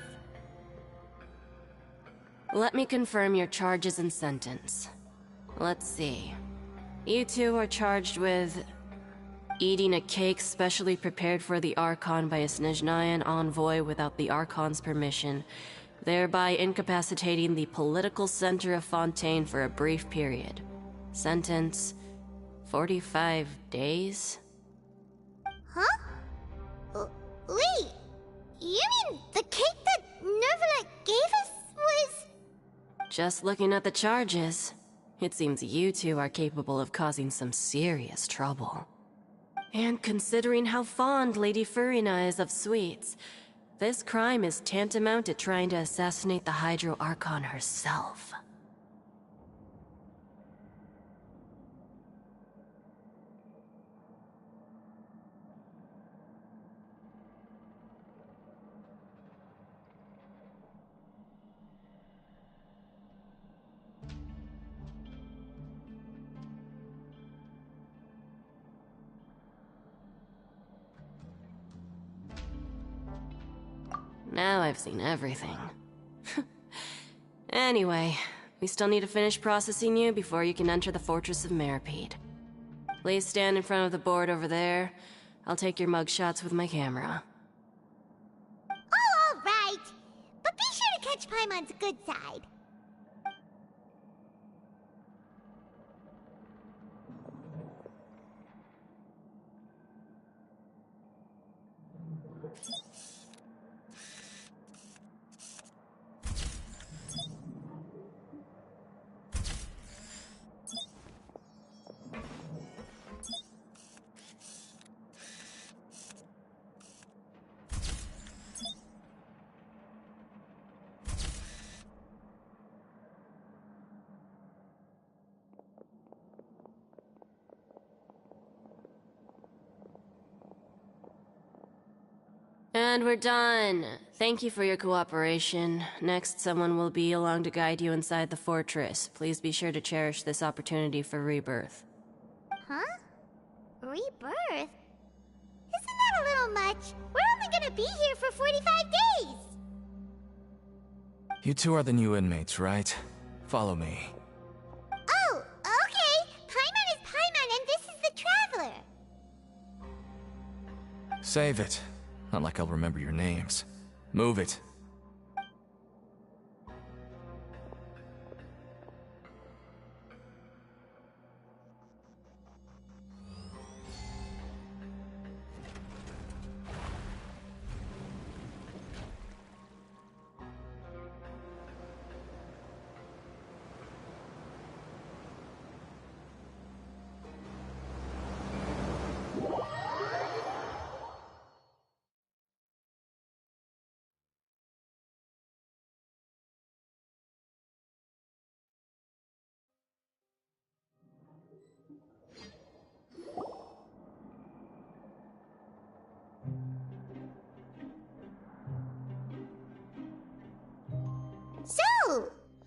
Let me confirm your charges and sentence. Let's see. You two are charged with eating a cake specially prepared for the Archon by a Snezhnayan envoy without the Archon's permission, thereby incapacitating the political center of Fontaine for a brief period. Sentence: 45 days? Huh? Wait, you mean the cake that Nervalet gave us was... Just looking at the charges, it seems you two are capable of causing some serious trouble. And considering how fond Lady Furina is of sweets, this crime is tantamount to trying to assassinate the Hydro Archon herself. Now I've seen everything. Anyway, we still need to finish processing you before you can enter the Fortress of Meripede. Please stand in front of the board over there. I'll take your mug shots with my camera. Oh, all right. But be sure to catch Paimon's good side. And we're done. Thank you for your cooperation. Next, someone will be along to guide you inside the fortress. Please be sure to cherish this opportunity for rebirth. Huh? Rebirth? Isn't that a little much? We're only gonna be here for 45 days! You two are the new inmates, right? Follow me. Oh, okay! Paimon is Paimon and this is the Traveler! Save it. Not like I'll remember your names. Move it.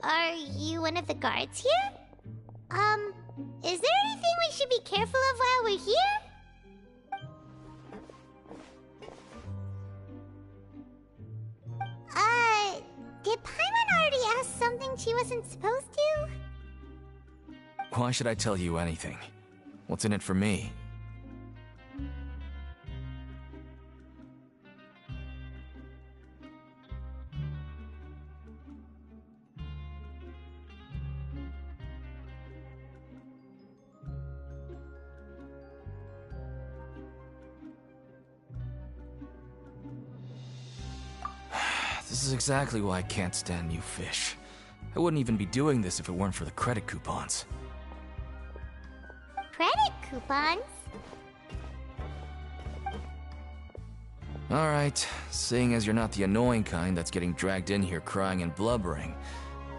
Are you one of the guards here? Is there anything we should be careful of while we're here? Did Paimon already ask something she wasn't supposed to? Why should I tell you anything? What's in it for me? This is exactly why I can't stand new fish. I wouldn't even be doing this if it weren't for the credit coupons. Credit coupons? Alright, seeing as you're not the annoying kind that's getting dragged in here crying and blubbering,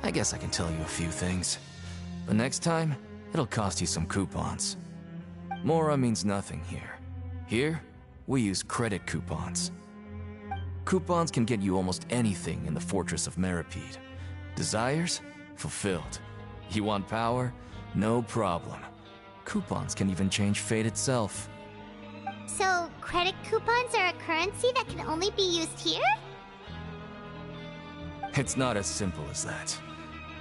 I guess I can tell you a few things. But next time, it'll cost you some coupons. Mora means nothing here. Here, we use credit coupons. Coupons can get you almost anything in the Fortress of Meripede. Desires? Fulfilled. You want power? No problem. Coupons can even change fate itself. So, credit coupons are a currency that can only be used here? It's not as simple as that.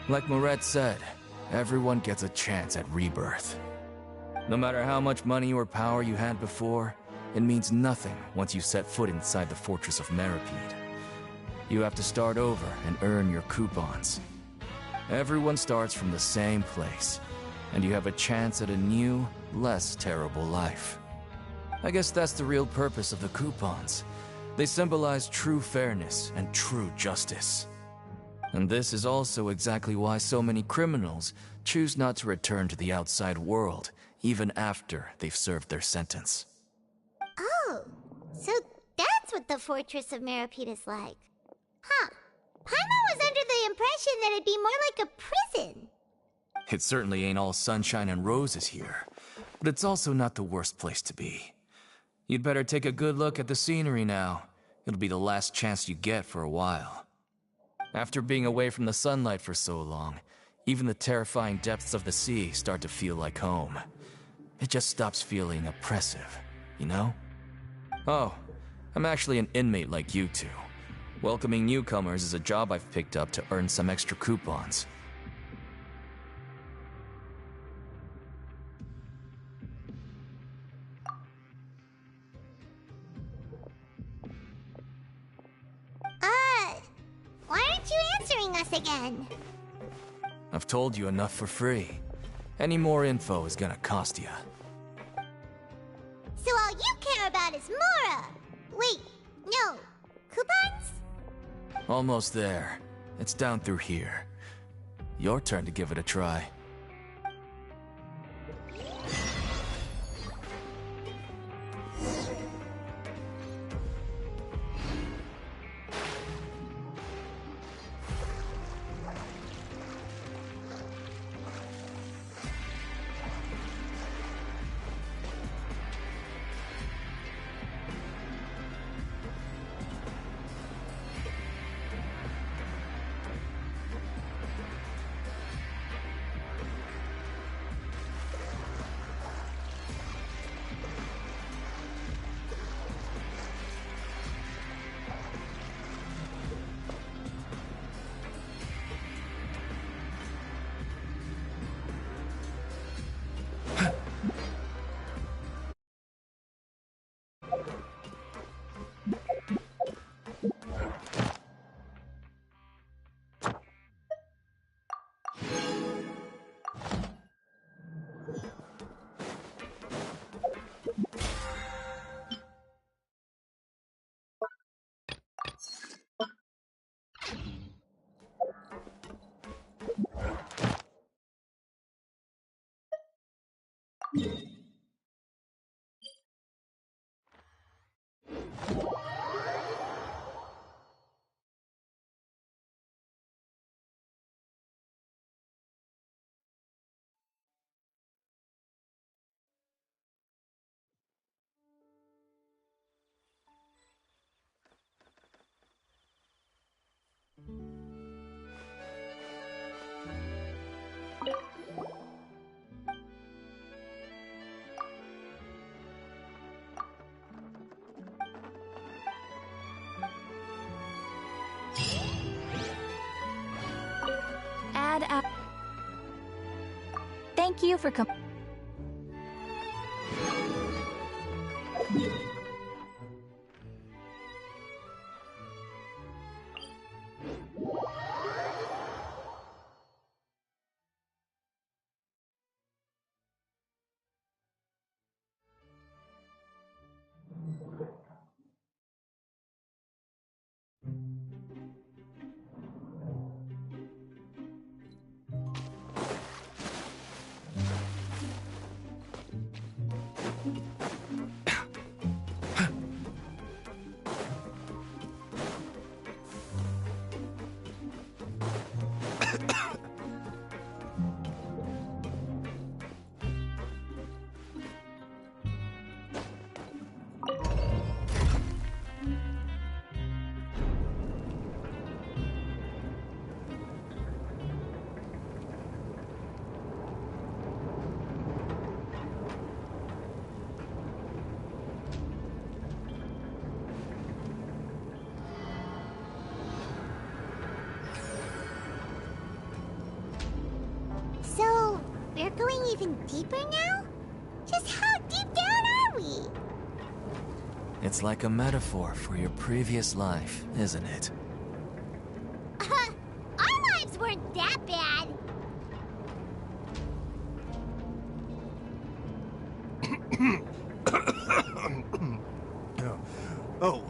Like Moret said, everyone gets a chance at rebirth. No matter how much money or power you had before, it means nothing once you set foot inside the Fortress of Meripede. You have to start over and earn your coupons. Everyone starts from the same place, and you have a chance at a new, less terrible life. I guess that's the real purpose of the coupons. They symbolize true fairness and true justice. And this is also exactly why so many criminals choose not to return to the outside world, even after they've served their sentence. Oh, so that's what the Fortress of Meripede is like. Huh. Paimon was under the impression that it'd be more like a prison. It certainly ain't all sunshine and roses here, but it's also not the worst place to be. You'd better take a good look at the scenery now. It'll be the last chance you get for a while. After being away from the sunlight for so long, even the terrifying depths of the sea start to feel like home. It just stops feeling oppressive, you know? Oh, I'm actually an inmate like you two. Welcoming newcomers is a job I've picked up to earn some extra coupons. Why aren't you answering us again? I've told you enough for free. Any more info is gonna cost you. So all you care about is Mora! Wait, no. Coupons? Almost there. It's down through here. Your turn to give it a try. Thank you for coming. So, we're going even deeper now? Just how deep down are we? It's like a metaphor for your previous life, isn't it? Our lives weren't that bad. Oh,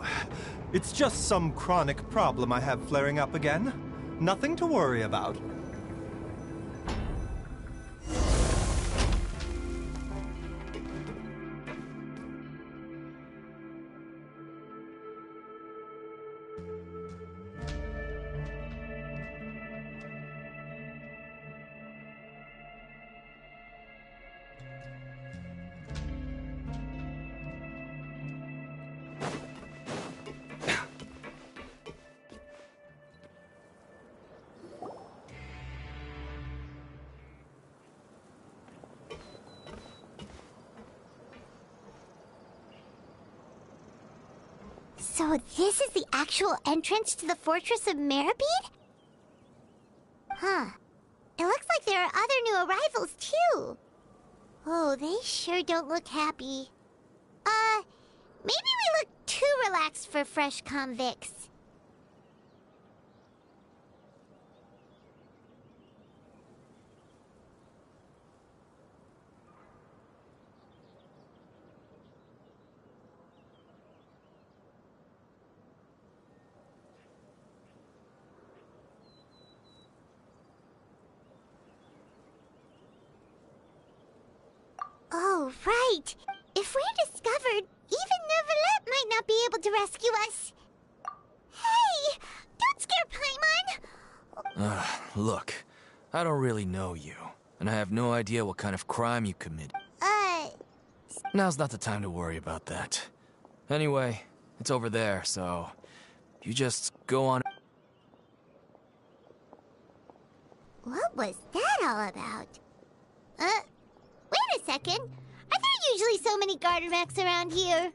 it's just some chronic problem I have flaring up again. Nothing to worry about. So this is the actual entrance to the Fortress of Meribede? Huh. It looks like there are other new arrivals, too. Oh, they sure don't look happy. Maybe we look too relaxed for fresh convicts. Oh, right. If we're discovered, even Nervalette might not be able to rescue us. Hey! Don't scare Paimon! Look, I don't really know you, and I have no idea what kind of crime you committed. Now's not the time to worry about that. Anyway, it's over there, so you just go on. What was that all about? Wait a second. Are there usually so many Gardermechs around here?